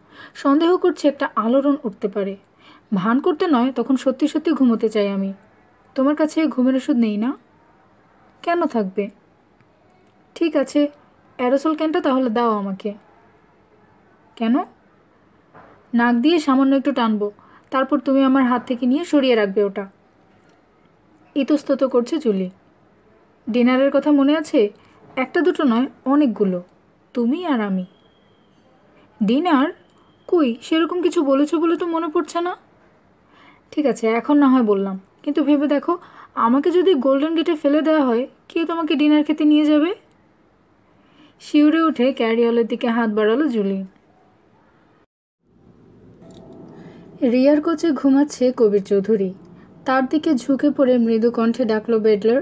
সন্দেহ করছে একটা আলোড়ন উঠতে পারে। ভান করতে নয়, তখন সত্যি সত্যি ঘুমোতে চাই আমি। তোমার কাছে ঘুমের ওষুধ নেই না? কেন থাকবে? ঠিক আছে, অ্যারোসল ক্যানটা তাহলে দাও আমাকে। কেন? নাক দিয়ে সামান্য একটু টানবো, তারপর তুমি আমার হাত থেকে নিয়ে সরিয়ে রাখবে ওটা। ইতস্তত করছে জুলি। ডিনারের কথা মনে আছে? একটা দুটো নয়, অনেকগুলো। তুমি আর আমি। ডিনার? কই, সেরকম কিছু বলেছো বলে তো মনে পড়ছে না। ঠিক আছে, এখন না হয় বললাম, কিন্তু ভেবে দেখো, আমাকে যদি গোল্ডেন গেটে ফেলে দেওয়া হয়, কে তোমাকে ডিনার খেতে নিয়ে যাবে? শিউরে উঠে ক্যারিওলের দিকে হাত বাড়ালো জুলি। রিয়ার কোচে ঘুমাচ্ছে কবির চৌধুরী। তার দিকে ঝুঁকে পড়ে মৃদু কণ্ঠে ডাকলো বেডলার,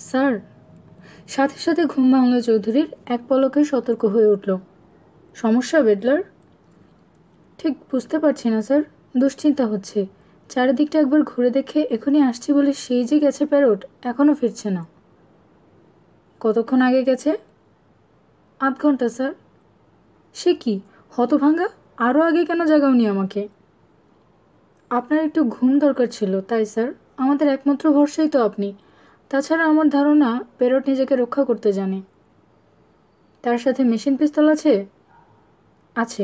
স্যার। সাথে সাথে ঘুম ভাঙল চৌধুরীর। এক পলকে সতর্ক হয়ে উঠল। সমস্যা বেডলার? ঠিক বুঝতে পারছি না স্যার, দুশ্চিন্তা হচ্ছে। চারিদিকটা একবার ঘুরে দেখে এখনই আসছি বলে সেই যে গেছে প্যারট, এখনও ফিরছে না। কতক্ষণ আগে গেছে? 8 ঘন্টা স্যার। সে কি হতভাঙ্গা, আরও আগে কেন জাগাওনি আমাকে? আপনার একটু ঘুম দরকার ছিল তাই স্যার। আমাদের একমাত্র ভরসাই তো আপনি। তাছাড়া আমার ধারণা প্যারট নিজেকে রক্ষা করতে জানে। তার সাথে মেশিন পিস্তল আছে? আছে।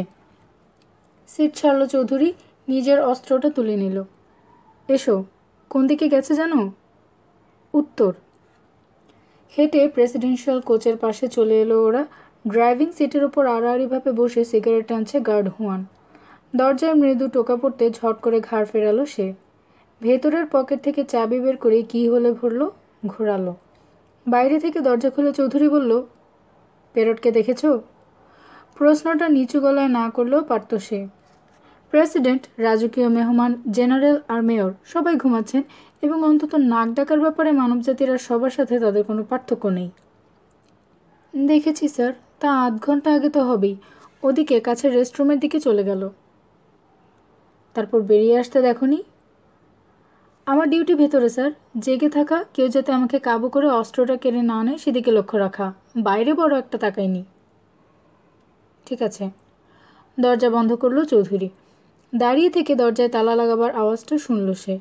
সিট ছাড়ল চৌধুরী, নিজের অস্ত্রটা তুলে নিল। এসো। কোন দিকে গেছে জানো? উত্তর। হেঁটে প্রেসিডেন্সিয়াল কোচের পাশে চলে এলো ওরা। ড্রাইভিং সিটের ওপর আড়াআড়িভাবে বসে সিগারেট টানছে গার্ড হুয়ান। দরজায় মৃদু টোকা পড়তে ঝট করে ঘাড় ফেরালো সে। ভেতরের পকেট থেকে চাবি বের করে কি হলে ভরল, ঘোরালো। বাইরে থেকে দরজা খুলে চৌধুরী বলল, পেরটকে দেখেছো? প্রশ্নটা নিচু গলায় না করলেও পারত সে। প্রেসিডেন্ট, রাজকীয় মেহমান, জেনারেল আর মেয়র সবাই ঘুমাচ্ছেন এবং অন্তত নাক ডাকার ব্যাপারে মানবজাতির আর সবার সাথে তাদের কোনো পার্থক্য নেই। দেখেছি স্যার, তা আধ ঘন্টা আগে তো হবেই। ওদিকে কাছের রেস্টরুমের দিকে চলে গেল। তারপর বেরিয়ে আসতে দেখনি? আমার ডিউটি ভেতরে স্যার, জেগে থাকা, কেউ যাতে আমাকে কাবু করে অস্ত্রটা কেড়ে না নেয় সেদিকে লক্ষ্য রাখা। বাইরে বড় একটা তাকায়নি। ঠিক আছে। দরজা বন্ধ করলো চৌধুরী। দাঁড়িয়ে থেকে দরজায় তালা লাগাবার আওয়াজটা শুনল সে।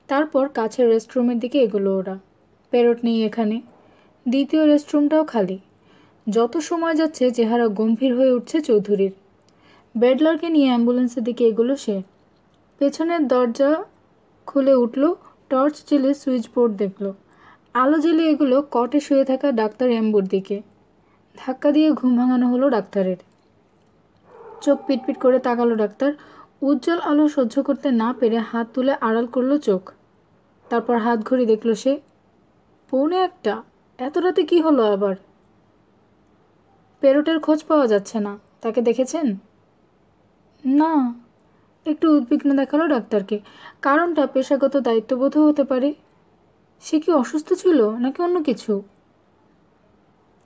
তারপর কাছের রেস্টরুমের দিকে এগোলো ওরা। পেরট নেই এখানে। দ্বিতীয় রেস্টরুমটাও খালি। যত সময় যাচ্ছে চেহারা গম্ভীর হয়ে উঠছে চৌধুরীর। বেডলারকে নিয়ে অ্যাম্বুলেন্সের দিকে এগোলো সে। পেছনের দরজা খুলে উঠল, টর্চ জেলে সুইচ বোর্ড দেখল। আলো জ্বেলে এগুলো কটে শুয়ে থাকা ডাক্তার এম্বুর দিকে। ধাক্কা দিয়ে ঘুম ভাঙানো হলো ডাক্তারের। চোখ পিটপিট করে তাকালো ডাক্তার। উজ্জ্বল আলো সহ্য করতে না পেরে হাত তুলে আড়াল করলো চোখ। তারপর হাত ঘড়ি দেখল সে। 1:45। এত রাতে কি হলো আবার? পেরটের খোঁজ পাওয়া যাচ্ছে না। তাকে দেখেছেন? না। একটু উদ্বিগ্ন দেখালো ডাক্তারকে। কারণটা পেশাগত দায়িত্ববোধও হতে পারে। সে কি অসুস্থ ছিল নাকি অন্য কিছু?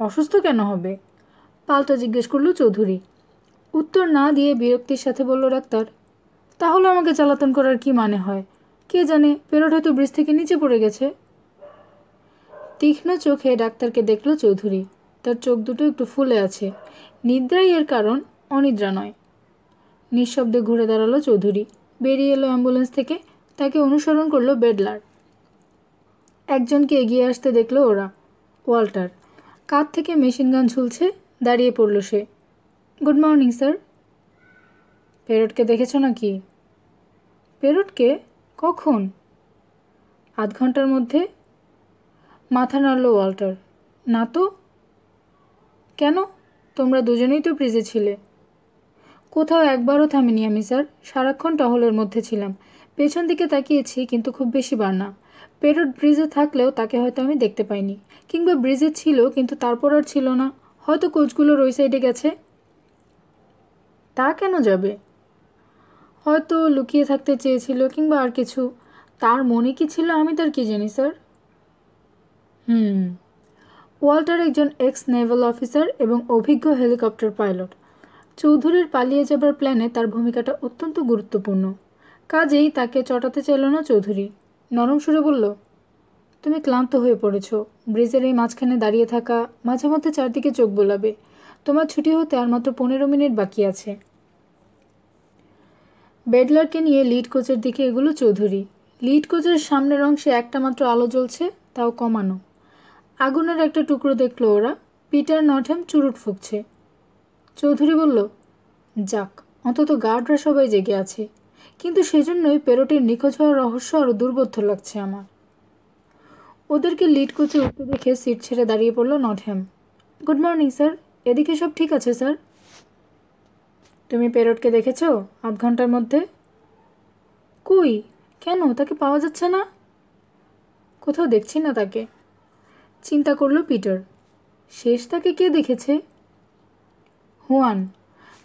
অসুস্থ কেন হবে? পাল্টা জিজ্ঞেস করল চৌধুরী। উত্তর না দিয়ে বিরক্তির সাথে বলল ডাক্তার, তাহলে আমাকে জ্বালাতন করার কি মানে হয়? কে জানে, পেরট হয়তো ব্রিজ থেকে নিচে পড়ে গেছে। তীক্ষ্ণ চোখে ডাক্তারকে দেখল চৌধুরী। তার চোখ দুটো একটু ফুলে আছে। নিদ্রাই এর কারণ, অনিদ্রা নয়। নিঃশব্দে ঘুরে দাঁড়ালো চৌধুরী। বেরিয়ে এলো অ্যাম্বুলেন্স থেকে। তাকে অনুসরণ করলো বেডলার। একজনকে এগিয়ে আসতে দেখলো ওরা। ওয়াল্টার। কাঁধ থেকে মেশিন গান ঝুলছে। দাঁড়িয়ে পড়ল সে। Good morning sir. পেরটকে দেখেছ নাকি? পেরটকে? কখন? আধ ঘন্টার মধ্যে। মাথা নাড়ল ওয়াল্টার। না তো। কেন? তোমরা দুজনেই তো ব্রিজে ছিলে। কোথাও একবারও থামিনি আমি স্যার, সারাক্ষণ টহলের মধ্যে ছিলাম। পেছন দিকে তাকিয়েছি, কিন্তু খুব বেশি বার না। পেরট ব্রিজে থাকলেও তাকে হয়তো আমি দেখতে পাইনি, কিংবা ব্রিজে ছিল কিন্তু তারপর আর ছিল না। হয়তো কোচগুলোর ওই সাইডে গেছে। তা কেন যাবে? হয়তো লুকিয়ে থাকতে চেয়েছিল, কিংবা আর কিছু। তার মনে কি ছিল আমি তার কি জানি স্যার। ওয়াল্টার একজন এক্স নেভাল অফিসার এবং অভিজ্ঞ হেলিকপ্টার পাইলট। চৌধুরীর পালিয়ে যাবার প্ল্যানে তার ভূমিকাটা অত্যন্ত গুরুত্বপূর্ণ। কাজেই তাকে চটাতে চাইল না চৌধুরী। নরম সুরে বলল, তুমি ক্লান্ত হয়ে পড়েছ। ব্রিজের এই মাঝখানে দাঁড়িয়ে থাকা, মাঝে মধ্যে চারদিকে চোখ বোলাবে। তোমার ছুটি হতে আর মাত্র 15 মিনিট বাকি আছে। বেডলারকে নিয়ে লিড কোচের দিকে এগুলো চৌধুরী। লিড কোচের সামনের অংশে একটা মাত্র আলো জ্বলছে, তাও কমানো। আগুনের একটা টুকরো দেখলো ওরা। পিটার নটহ্যাম চুরুট ফুঁকছে। চৌধুরী বলল, যাক, অন্তত গার্ডরা সবাই জেগে আছে। কিন্তু সেজন্যই পেরটের নিখোঁজ হওয়ার রহস্য আরও দুর্বোধ্য লাগছে আমার। ওদেরকে লিড কোচে উঠতে দেখে সিট ছেড়ে দাঁড়িয়ে পড়ল নটহ্যাম। Good morning sir. এদিকে সব ঠিক আছে স্যার। তুমি পেরটকে দেখেছ আধ ঘন্টার মধ্যে? কই, কেন? তাকে পাওয়া যাচ্ছে না। কোথাও দেখছি না তাকে। চিন্তা করল পিটার। শেষ তাকে কে দেখেছে? হুয়ান।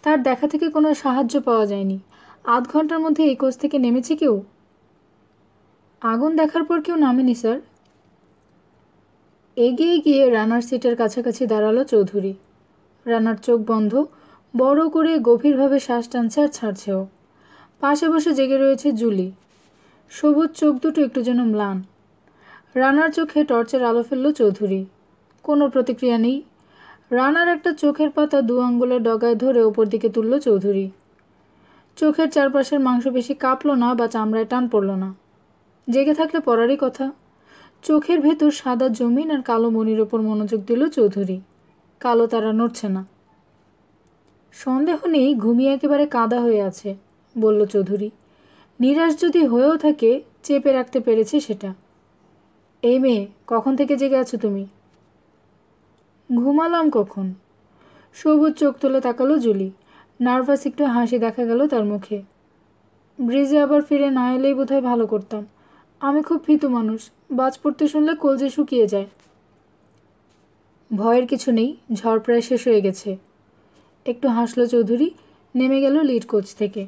তার দেখা থেকে কোনো সাহায্য পাওয়া যায়নি। আধ ঘন্টার মধ্যে এই কোচ থেকে নেমেছে কেউ? আগুন দেখার পর কেউ নামেনি স্যার। এগিয়ে গিয়ে রানার সিটের কাছাকাছি দাঁড়ালো চৌধুরী। রানার চোখ বন্ধ, বড় করে গভীরভাবে শ্বাস টানছে আর ছাড়ছেও। পাশে বসে জেগে রয়েছে জুলি। সবুজ চোখ দুটো একটু যেন ম্লান। রানার চোখে টর্চের আলো ফেলল চৌধুরী। কোনো প্রতিক্রিয়া নেই। রানার একটা চোখের পাতা 2 আঙ্গুলের ডগায় ধরে ওপর দিকে তুলল চৌধুরী। চোখের চারপাশের মাংসপেশি কাঁপল না বা চামড়ায় টান পড়ল না। জেগে থাকলে পড়ারই কথা। চোখের ভেতর সাদা জমিন আর কালো মণির ওপর মনোযোগ দিল চৌধুরী। কালো তারা নড়ছে না। সন্দেহ নেই ঘুমিয়ে একেবারে কাদা হয়ে আছে, বলল চৌধুরী। নিরাশ যদি হয়েও থাকে, চেপে রাখতে পেরেছে সেটা। এই মেয়ে, কখন থেকে জেগে আছো তুমি? ঘুমালাম কখন? সবুজ চোখ তুলে তাকালো জুলি। নার্ভাস একটু হাসি দেখা গেল তার মুখে। ব্রিজে আবার ফিরে না এলেই বোধহয় ভালো করতাম। আমি খুব ভীতু মানুষ, বাজ পড়তে শুনলে কলজে শুকিয়ে যায়। ভয়ের কিছু নেই, ঝড় প্রায় শেষ হয়ে গেছে। একটু হাসলো চৌধুরী, নেমে গেল লিড কোচ থেকে।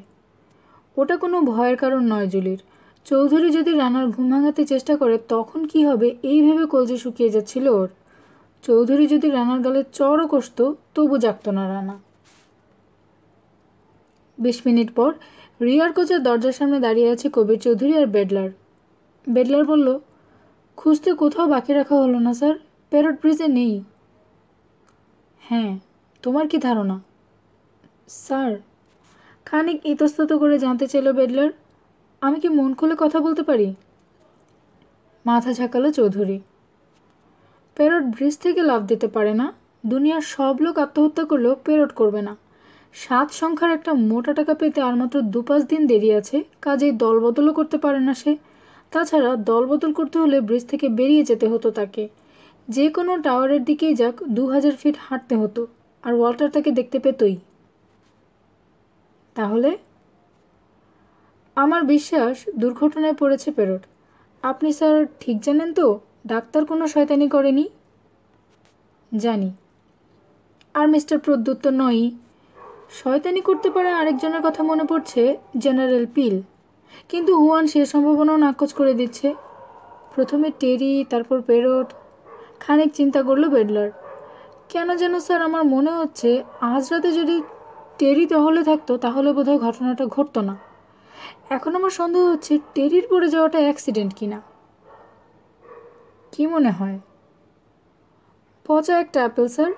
ওটা কোনো ভয়ের কারণ নয় জুলির। চৌধুরী যদি রানার ঘুম ভাঙাতে চেষ্টা করে তখন কি হবে এই ভেবে কলজে শুকিয়ে যাচ্ছিল ওর। চৌধুরী যদি রানার গালে চড়ও কষত তবু জাগত না রানা। 20 মিনিট পর রিয়ার কোচের দরজার সামনে দাঁড়িয়ে আছে কবির চৌধুরী আর বেডলার। বেডলার বলল, খুঁজতে কোথাও বাকি রাখা হলো না স্যার, প্যারট ব্রিজে নেই। হ্যাঁ, তোমার কি ধারণা? স্যার, খানিক ইতস্তত করে জানতে চাইল বেডলার, আমি কি মন খুলে কথা বলতে পারি? মাথা ঝাঁকালো চৌধুরী। প্যারট ব্রিজ থেকে লাফ দিতে পারে না, দুনিয়ার সব লোক আত্মহত্যা করলেও প্যারট করবে না। 7 সংখ্যার একটা মোটা টাকা পেতে আর মাত্র 2-5 দিন দেরি আছে, কাজেই দলবদলও করতে পারে না সে। তাছাড়া দলবদল করতে হলে ব্রিজ থেকে বেরিয়ে যেতে হতো তাকে। যে কোনো টাওয়ারের দিকেই যাক 2000 ফিট হাঁটতে হতো, আর ওয়াল্টার তাকে দেখতে পেতই। তাহলে? আমার বিশ্বাস দুর্ঘটনায় পড়েছে প্যারট। আপনি স্যার ঠিক জানেন তো ডাক্তার কোনো শয়তানি করেনি? জানি। আর মিস্টার প্রদ্যুৎ তো নয়ই। শয়তানি করতে পারে আরেকজনের কথা মনে পড়ছে, জেনারেল পিল। কিন্তু হুয়ান সে সম্ভাবনাও নাকচ করে দিচ্ছে। প্রথমে টেরি, তারপর প্যারট। খানিক চিন্তা করলো বেডলার। কেন যেন স্যার আমার মনে হচ্ছে আজ রাতে যদি টেরি টহলে থাকতো তাহলে বোধহয় ঘটনাটা ঘটতো না। এখন আমার সন্দেহ হচ্ছে টেরির পড়ে যাওয়াটা অ্যাক্সিডেন্ট কিনা। কি মনে হয়? পচা একটা অ্যাপেল স্যার,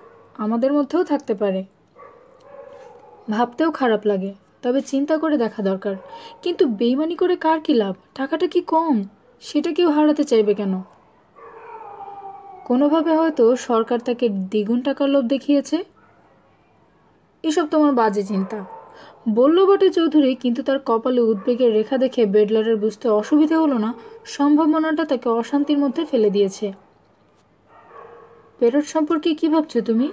আমাদের মধ্যেও থাকতে পারে। ভাবতেও খারাপ লাগে, তবে চিন্তা করে দেখা দরকার। কিন্তু বেইমানি করে কার কি লাভ? টাকাটা কি কম? সেটা কেউ হারাতে চাইবে কেন? কোনোভাবে হয়তো সরকার তাকে দ্বিগুণ টাকার লোভ দেখিয়েছে। এসব তোমার বাজে চিন্তা, বলল বটে চৌধুরী, কিন্তু তার কপালে উদ্বেগের রেখা দেখে বেডলারের বুঝতে অসুবিধা হলো না সম্ভাবনাটা তাকে অশান্তির মধ্যে ফেলে দিয়েছে। প্যারট সম্পর্কে কী ভাবছো তুমি?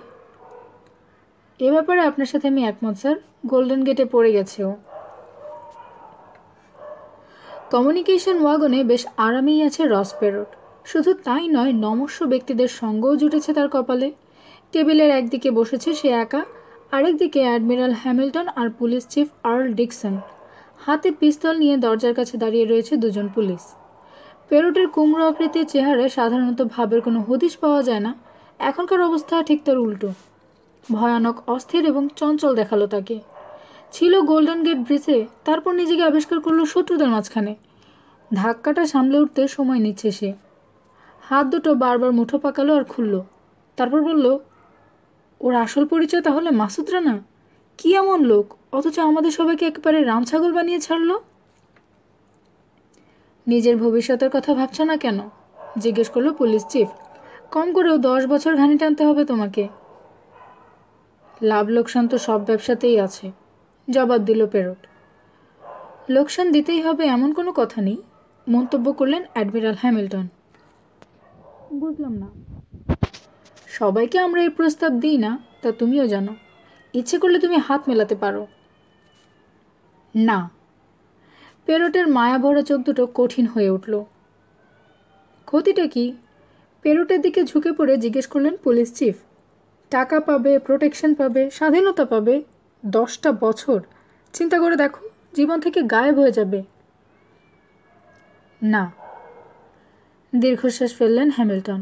এ ব্যাপারে আপনার সাথে আমি একমত স্যার, গোল্ডেন গেটে পড়ে গেছে ও। কমিউনিকেশন ওয়াগনে বেশ আরামেই আছে রস প্যারট। শুধু তাই নয়, নমস্য ব্যক্তিদের সঙ্গও জুটেছে তার কপালে। টেবিলের একদিকে বসেছে সে একা, আরেকদিকে অ্যাডমিরাল হ্যামিল্টন আর পুলিশ চিফ আর্ল ডিকসন। হাতে পিস্তল নিয়ে দরজার কাছে দাঁড়িয়ে রয়েছে দুজন পুলিশ। প্যারটের কুমড়ো আকৃতির চেহারায় সাধারণত ভাবের কোনো হদিশ পাওয়া যায় না, এখনকার অবস্থা ঠিক তার উল্টো। ভয়ানক, অস্থির এবং চঞ্চল দেখালো তাকে। ছিল গোল্ডেন গেট ব্রিজে, তারপর নিজেকে আবিষ্কার করলো শত্রুদের মাঝখানে। ধাক্কাটা সামলে উঠতে সময় নিচ্ছে সে। হাত দুটো বারবার মুঠো পাকালো আর খুলল। তারপর বলল, ওর আসল পরিচয় তাহলে মাসুদ রানা? কি এমন লোক, অথচ আমাদের সবাইকে একেবারে রামছাগল বানিয়ে ছাড়লো? নিজের ভবিষ্যতের কথা ভাবছ না কেন? জিজ্ঞেস করলো পুলিশ চিফ। কম করেও 10 বছর ঘানি টানতে হবে তোমাকে। লাভ লোকসান তো সব ব্যবসাতেই আছে, জবাব দিল প্যারট। লোকসান দিতেই হবে এমন কোনো কথা নেই, মন্তব্য করলেন অ্যাডমিরাল হ্যামিল্টন। বুঝলাম না। সবাইকে আমরা এই প্রস্তাব দিই না, তা তুমিও জানো। ইচ্ছে করলে তুমি হাত মেলাতে পারো। না। প্যারটের মায়া ভরা চোখ দুটো কঠিন হয়ে উঠল। ক্ষতিটা কি? প্যারটের দিকে ঝুঁকে পড়ে জিজ্ঞেস করলেন পুলিশ চিফ। টাকা পাবে, প্রোটেকশন পাবে, স্বাধীনতা পাবে। 10টা বছর, চিন্তা করে দেখো, জীবন থেকে গায়েব হয়ে যাবে। না। দীর্ঘশ্বাস ফেললেন হ্যামিল্টন।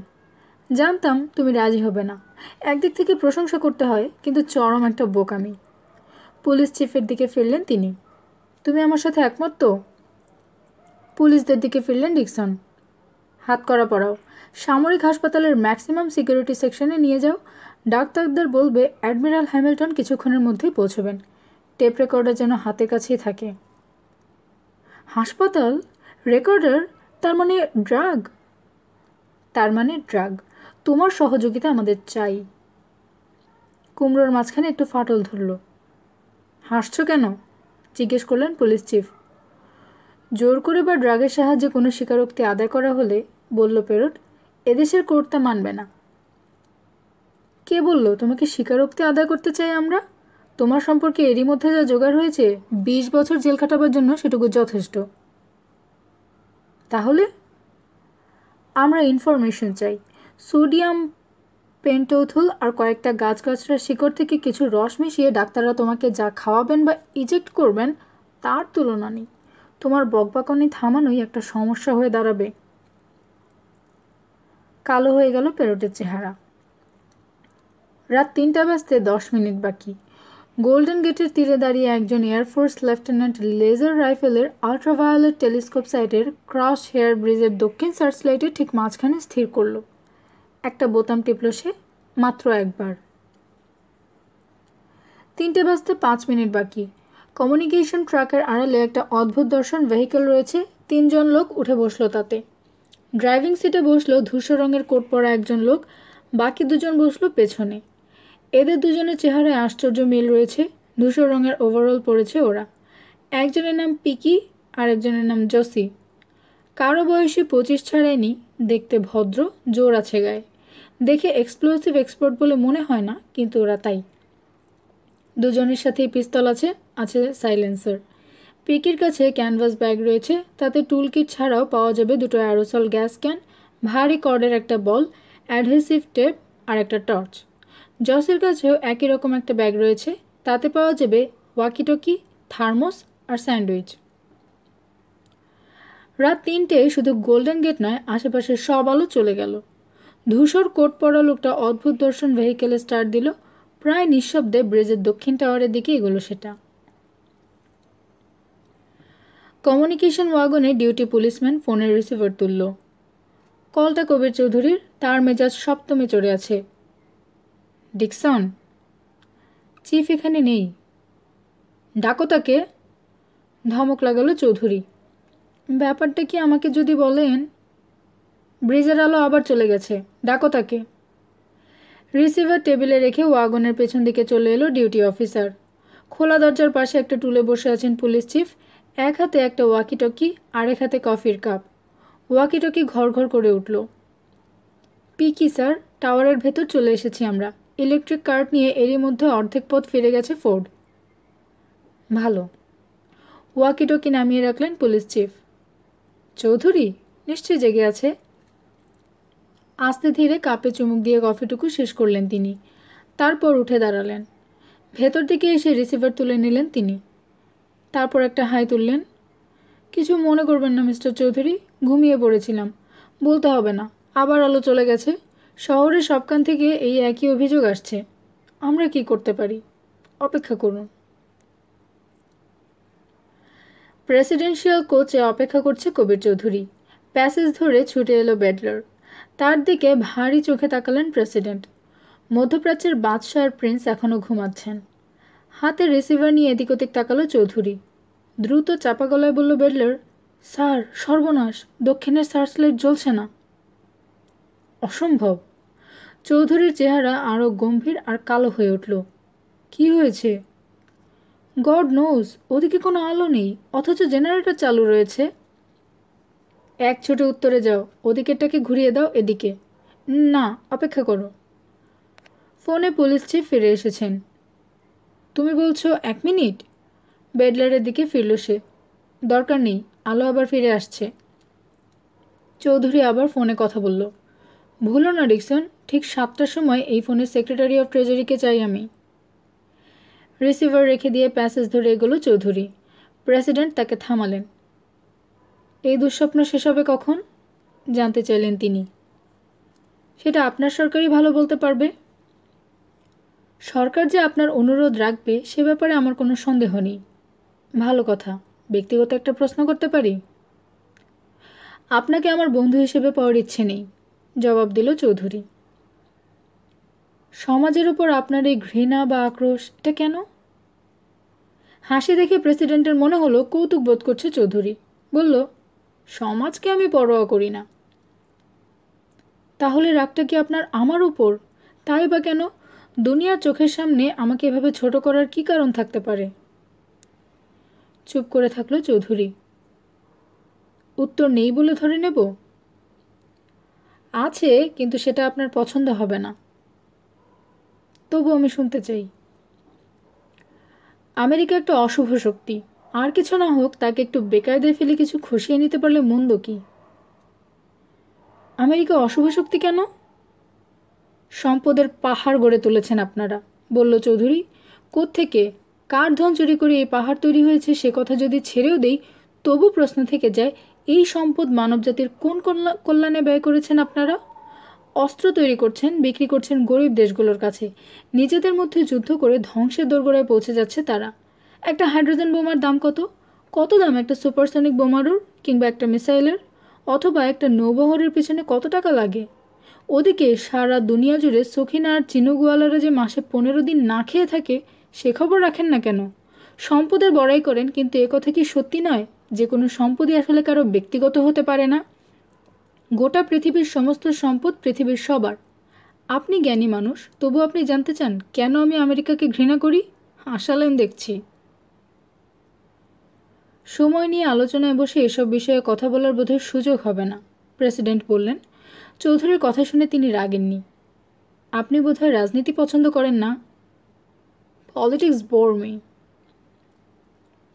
জানতাম তুমি রাজি হবে না। একদিক থেকে প্রশংসা করতে হয়, কিন্তু চরম একটা বোকামি। পুলিশ চিফের দিকে ফিরলেন তিনি। তুমি আমার সাথে একমত তো? পুলিশদের দিকে ফিরলেন ডিকসন। হাত করা পড়াও, সামরিক হাসপাতালের ম্যাক্সিমাম সিকিউরিটি সেকশনে নিয়ে যাও। ডাক্তারদের বলবে অ্যাডমিরাল হ্যামিল্টন কিছুক্ষণের মধ্যেই পৌঁছবেন। টেপ রেকর্ডার যেন হাতের কাছেই থাকে। হাসপাতাল? রেকর্ডার? তার মানে ড্রাগ? তার মানে ড্রাগ। তোমার সহযোগিতা আমাদের চাই। কুমড়োর মাঝখানে একটু ফাটল ধরল। হাসছো কেন? জিজ্ঞেস করলেন পুলিশ চিফ। জোর করে বা ড্রাগের সাহায্যে কোনো স্বীকারোক্তি আদায় করা হলে, বলল প্যারট, এদেশের কোর্ট তা মানবে না। কে বলল তোমাকে স্বীকারোক্তি আদায় করতে চাই আমরা? তোমার সম্পর্কে এরই মধ্যে যা জোগাড় হয়েছে, 20 বছর জেল খাটাবার জন্য সেটুকু যথেষ্ট। তাহলে আমরা ইনফরমেশন চাই। সোডিয়াম পেন্টোথুল আর কয়েকটা গাছগাছড়ার শিকড় থেকে কিছু রস মিশিয়ে ডাক্তাররা তোমাকে যা খাওয়াবেন বা ইজেক্ট করবেন তার তুলনা নেই। তোমার বকবাকনি থামানোই একটা সমস্যা হয়ে দাঁড়াবে। কালো হয়ে গেল প্যারোটের চেহারা। রাত 3টা বাজতে 10 মিনিট বাকি। গোল্ডেন গেটের তীরে দাঁড়িয়ে একজন এয়ারফোর্স লেফটেন্যান্ট লেজার রাইফেলের আল্ট্রাভায়োলেট টেলিস্কোপ সাইটের ক্রস হেয়ার ব্রিজের দক্ষিণ সার্চলাইটের ঠিক মাঝখানে স্থির করল। একটা বোতাম টিপল সে, মাত্র একবার। 3টে বাজতে 5 মিনিট বাকি। কমিউনিকেশন ট্রাকের আড়ালে একটা অদ্ভুত দর্শন ভেহিকেল রয়েছে। 3জন লোক উঠে বসলো তাতে। ড্রাইভিং সিটে বসলো ধূসর রঙের কোট পরা একজন লোক, বাকি দুজন বসলো পেছনে। এদের দুজনের চেহারায় আশ্চর্য মিল রয়েছে। ধূসর রঙের ওভারঅল পরেছে ওরা। একজনের নাম পিকি আর একজনের নাম জসি। কারো বয়সী 25 ছাড়ায়নি, দেখতে ভদ্র, জোর আছে গায়ে। দেখে এক্সপ্লোসিভ এক্সপার্ট বলে মনে হয় না, কিন্তু ওরা তাই। দুজনের সাথেই পিস্তল আছে, আছে সাইলেন্সার। পিকির কাছে ক্যানভাস ব্যাগ রয়েছে, তাতে টুল কিট ছাড়াও পাওয়া যাবে 2টো অ্যারোসল গ্যাস ক্যান, ভারী কর্ডের একটা বল, অ্যাডহেসিভ টেপ আর একটা টর্চ। জসের কাছেও একই রকম একটা ব্যাগ রয়েছে, তাতে পাওয়া যাবে ওয়াকিটকি, থার্মোস আর স্যান্ডউইচ। রাত 3টে শুধু গোল্ডেন গেট নয়, আশেপাশের সব আলো চলে গেল। ধূসর কোট পরা লোকটা অদ্ভুত দর্শন ভেহিকেলে স্টার্ট দিল। প্রায় নিঃশব্দে ব্রিজের দক্ষিণ টাওয়ারের দিকে এগোলো সেটা। কমিউনিকেশন ওয়াগনে ডিউটি পুলিশম্যান ফোনের রিসিভার তুলল। কলটা কবির চৌধুরীর, তার মেজাজ সপ্তমে চড়ে আছে। ডিকসন, চিফ এখানে নেই। ডাকো তাকে। ধমক লাগালো চৌধুরী। ব্যাপারটা কি আমাকে যদি বলেন? ব্রিজের আলো আবার চলে গেছে, ডাকো তাকে। রিসিভার টেবিলে রেখে ওয়াগনের পেছন দিকে চলে এলো ডিউটি অফিসার। খোলা দরজার পাশে একটা টুলে বসে আছেন পুলিশ চিফ। এক হাতে একটা ওয়াকিটকি, আরেক হাতে কফির কাপ। ওয়াকিটকি ঘড়ঘড় করে উঠল। পিকি স্যার, টাওয়ারের ভেতর চলে এসেছি আমরা। ইলেকট্রিক কার্ট নিয়ে এরই মধ্যে অর্ধেক পথ ফিরে গেছে ফোর্ড। ভালো। ওয়াকিটকি নামিয়ে রাখলেন পুলিশ চিফ। চৌধুরী নিশ্চয়ই জেগে আছে। আস্তে ধীরে কাপে চুমুক দিয়ে কফিটুকু শেষ করলেন তিনি। তারপর উঠে দাঁড়ালেন। ভেতর দিকে এসে রিসিভার তুলে নিলেন তিনি। তারপর একটা হাই তুললেন। কিছু মনে করবেন না মিস্টার চৌধুরী, ঘুমিয়ে পড়েছিলাম। বলতে হবে না, আবার আলো চলে গেছে। শহরের সবখান থেকে এই একই অভিযোগ আসছে। আমরা কি করতে পারি? অপেক্ষা করুন। প্রেসিডেন্সিয়াল কোচে অপেক্ষা করছে কবির চৌধুরী। প্যাসেজ ধরে ছুটে এলো বেডলার। তার দিকে ভারী চোখে তাকালেন প্রেসিডেন্ট। মধ্যপ্রাচ্যের বাদশাহ আর প্রিন্স এখনও ঘুমাচ্ছেন। হাতে রিসিভার নিয়ে এদিক ওদিক তাকালো চৌধুরী। দ্রুত চাপা গলায় বলল বেডলার, স্যার সর্বনাশ, দক্ষিণের সার্চলাইট জ্বলছে না। অসম্ভব। চৌধুরীর চেহারা আরও গম্ভীর আর কালো হয়ে উঠল। কি হয়েছে? গড নোজ, ওদিকে কোনো আলো নেই, অথচ জেনারেটর চালু রয়েছে। এক ছোটে উত্তরে যাও, ওদিকেরটাকে ঘুরিয়ে দাও এদিকে। না, অপেক্ষা করো। ফোনে পুলিশ চিফ ফিরে এসেছেন। তুমি বলছো 1 মিনিট? বেডলারের দিকে ফিরল সে। দরকার নেই, আলো আবার ফিরে আসছে। চৌধুরী আবার ফোনে কথা বলল। ভুলো না ডিকসন, ঠিক 7টার সময় এই ফোনের সেক্রেটারি অফ ট্রেজারিকে চাই আমি। রিসিভার রেখে দিয়ে প্যাসেজ ধরে এগোলো চৌধুরী। প্রেসিডেন্ট তাকে থামালেন। এই দুঃস্বপ্ন শেষ হবে কখন? জানতে চাইলেন তিনি। সেটা আপনার সরকারই ভালো বলতে পারবে। সরকার যে আপনার অনুরোধ রাখবে সে ব্যাপারে আমার কোনো সন্দেহ নেই। ভালো কথা, ব্যক্তিগত একটা প্রশ্ন করতে পারি? আপনাকে আমার বন্ধু হিসেবে পাওয়ার ইচ্ছে নেই, জবাব দিল চৌধুরী। সমাজের উপর আপনার এই ঘৃণা বা আক্রোশ, এটা কেন? হাসি দেখে প্রেসিডেন্টের মনে হলো কৌতুক বোধ করছে চৌধুরী। বলল, সমাজকে আমি পরোয়া করি না। তাহলে রাগটা কি আপনার আমার উপর? তাই বা কেন? দুনিয়ার চোখের সামনে আমাকে এভাবে ছোট করার কি কারণ থাকতে পারে? চুপ করে থাকলো চৌধুরী। উত্তর নেই বলে ধরে নেব? আছে, কিন্তু সেটা আপনার পছন্দ হবে না। তবু আমি শুনতে চাই। আমেরিকা একটা অশুভ শক্তি, আর কিছু না হোক তাকে একটু বেকায়দায় ফেলে কিছু খসিয়ে নিতে পারলে মন্দ কি? আমেরিকা অশুভ শক্তি কেন? সম্পদের পাহাড় গড়ে তুলেছেন আপনারা, বলল চৌধুরী। কোত্থেকে, কার ধন চুরি করে এই পাহাড় তৈরি হয়েছে সে কথা যদি ছেড়েও দেই, তবু প্রশ্ন থেকে যায়, এই সম্পদ মানবজাতির কোন কল্যাণে ব্যয় করেছেন আপনারা? অস্ত্র তৈরি করছেন, বিক্রি করছেন গরিব দেশগুলোর কাছে, নিজেদের মধ্যে যুদ্ধ করে ধ্বংসের দোরগোড়ায় পৌঁছে যাচ্ছে তারা। একটা হাইড্রোজেন বোমার দাম কত? কত দাম একটা সুপারসনিক বোমারুর, কিংবা একটা মিসাইলের, অথবা একটা নৌবহরের পিছনে কত টাকা লাগে? ওদিকে সারা দুনিয়া জুড়ে সখিনা আর চিনুগুয়ালারা যে মাসে 15 দিন না খেয়ে থাকে, সে খবর রাখেন না কেন? সম্পদের বড়াই করেন, কিন্তু একথা কি সত্যি নয় যে কোনো সম্পদই আসলে কারো ব্যক্তিগত হতে পারে না? গোটা পৃথিবীর সমস্ত সম্পদ পৃথিবীর সবার। আপনি জ্ঞানী মানুষ, তবু আপনি জানতে চান কেন আমি আমেরিকাকে ঘৃণা করি? হাসালেন দেখছি। সময় নিয়ে আলোচনায় বসে এসব বিষয়ে কথা বলার বোধহয় সুযোগ হবে না, প্রেসিডেন্ট বললেন। চৌধুরীর কথা শুনে তিনি রাগেননি। আপনি বোধহয় রাজনীতি পছন্দ করেন না? Politics bore me.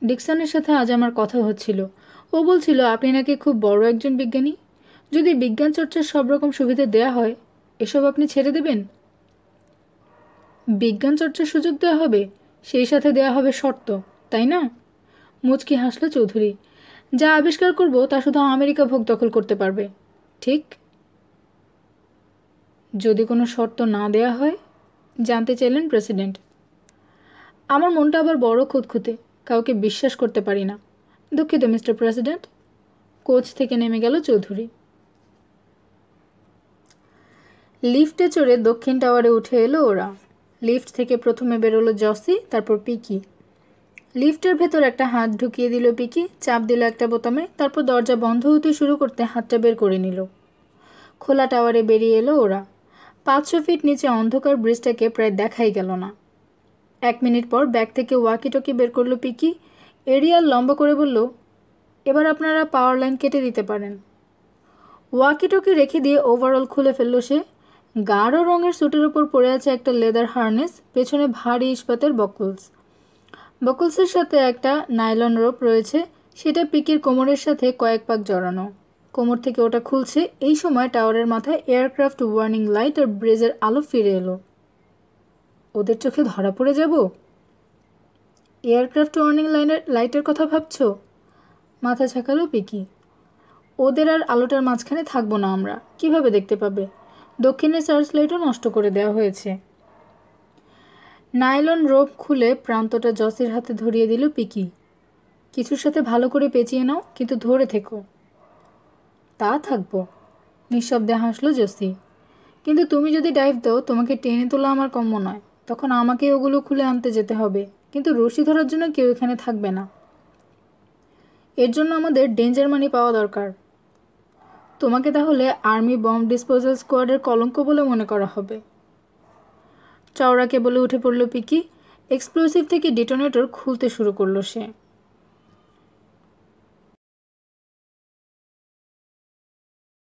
ডিকসনের সাথে আজ আমার কথা হচ্ছিল। ও বলছিল আপনি নাকি খুব বড় একজন বিজ্ঞানী। যদি বিজ্ঞান চর্চার সব রকম সুবিধা দেয়া হয়, এসব আপনি ছেড়ে দেবেন? বিজ্ঞান চর্চার সুযোগ দেওয়া হবে, সেই সাথে দেওয়া হবে শর্ত, তাই না? মুচকি হাসল চৌধুরী। যা আবিষ্কার করব তা শুধু আমেরিকা ভোগ দখল করতে পারবে, ঠিক? যদি কোনো শর্ত না দেয়া হয়, জানতে চাইলেন প্রেসিডেন্ট। আমার মনটা আবার বড় খুঁতখুঁতে, কাউকে বিশ্বাস করতে পারি না। দুঃখিত মিস্টার প্রেসিডেন্ট। কোচ থেকে নেমে গেল চৌধুরী। লিফটে চড়ে দক্ষিণ টাওয়ারে উঠে এলো ওরা। লিফট থেকে প্রথমে বেরোলো জসি, তারপর পিকি। লিফটের ভেতর একটা হাত ঢুকিয়ে দিল পিকি, চাপ দিল একটা বোতামে, তারপর দরজা বন্ধ হতে শুরু করতে হাতটা বের করে নিল। খোলা টাওয়ারে বেরিয়ে এলো ওরা। 500 ফিট নিচে অন্ধকার ব্রিজটাকে প্রায় দেখাই গেল না। 1 মিনিট পর ব্যাগ থেকে ওয়াকিটকি বের করলো পিকি। এরিয়াল লম্বা করে বলল, এবার আপনারা পাওয়ার লাইন কেটে দিতে পারেন। ওয়াকিটকি রেখে দিয়ে ওভারঅল খুলে ফেলল সে। গাঢ় রঙের স্যুটের উপর পড়ে আছে একটা লেদার হার্নেস, পেছনে ভারী ইস্পাতের বকলসের সাথে একটা নাইলন রোপ রয়েছে, সেটা পিকির কোমরের সাথে কয়েক পাক জড়ানো। কোমর থেকে ওটা খুলছে, এই সময় টাওয়ারের মাথায় এয়ারক্রাফট ওয়ার্নিং লাইট আর ব্রেজের আলো ফিরে এলো। ওদের চোখে ধরা পড়ে যাব? এয়ারক্রাফট ওয়ার্নিং লাইটের কথা ভাবছ? মাথা ঝাঁকালো পিকি। ওদের আর আলোটার মাঝখানে থাকবো না আমরা, কিভাবে দেখতে পাবে? দক্ষিণের সার্চ লাইটও নষ্ট করে দেওয়া হয়েছে। নাইলন রোপ খুলে প্রান্তটা জসির হাতে ধরিয়ে দিল পিকি। কিছুর সাথে ভালো করে পেঁচিয়ে নাও, কিন্তু ধরে থেকো। তা থাকবো, নিঃশব্দে হাসলো জসি। কিন্তু তুমি যদি ডাইভ দাও, তোমাকে টেনে তোলা আমার কম্য নয়। তখন আমাকে ওগুলো খুলে আনতে যেতে হবে, কিন্তু রশি ধরার জন্য কেউ এখানে থাকবে না। এর জন্য আমাদের ডেঞ্জার মানি পাওয়া দরকার। তোমাকে তাহলে আর্মি বম্ব ডিসপোজাল স্কোয়াডের কলঙ্ক বলে মনে করা হবে। চওড়াকে বলে উঠে পড়ল পিকি। এক্সপ্লোসিভ থেকে ডিটোনেটর খুলতে শুরু করলো সে।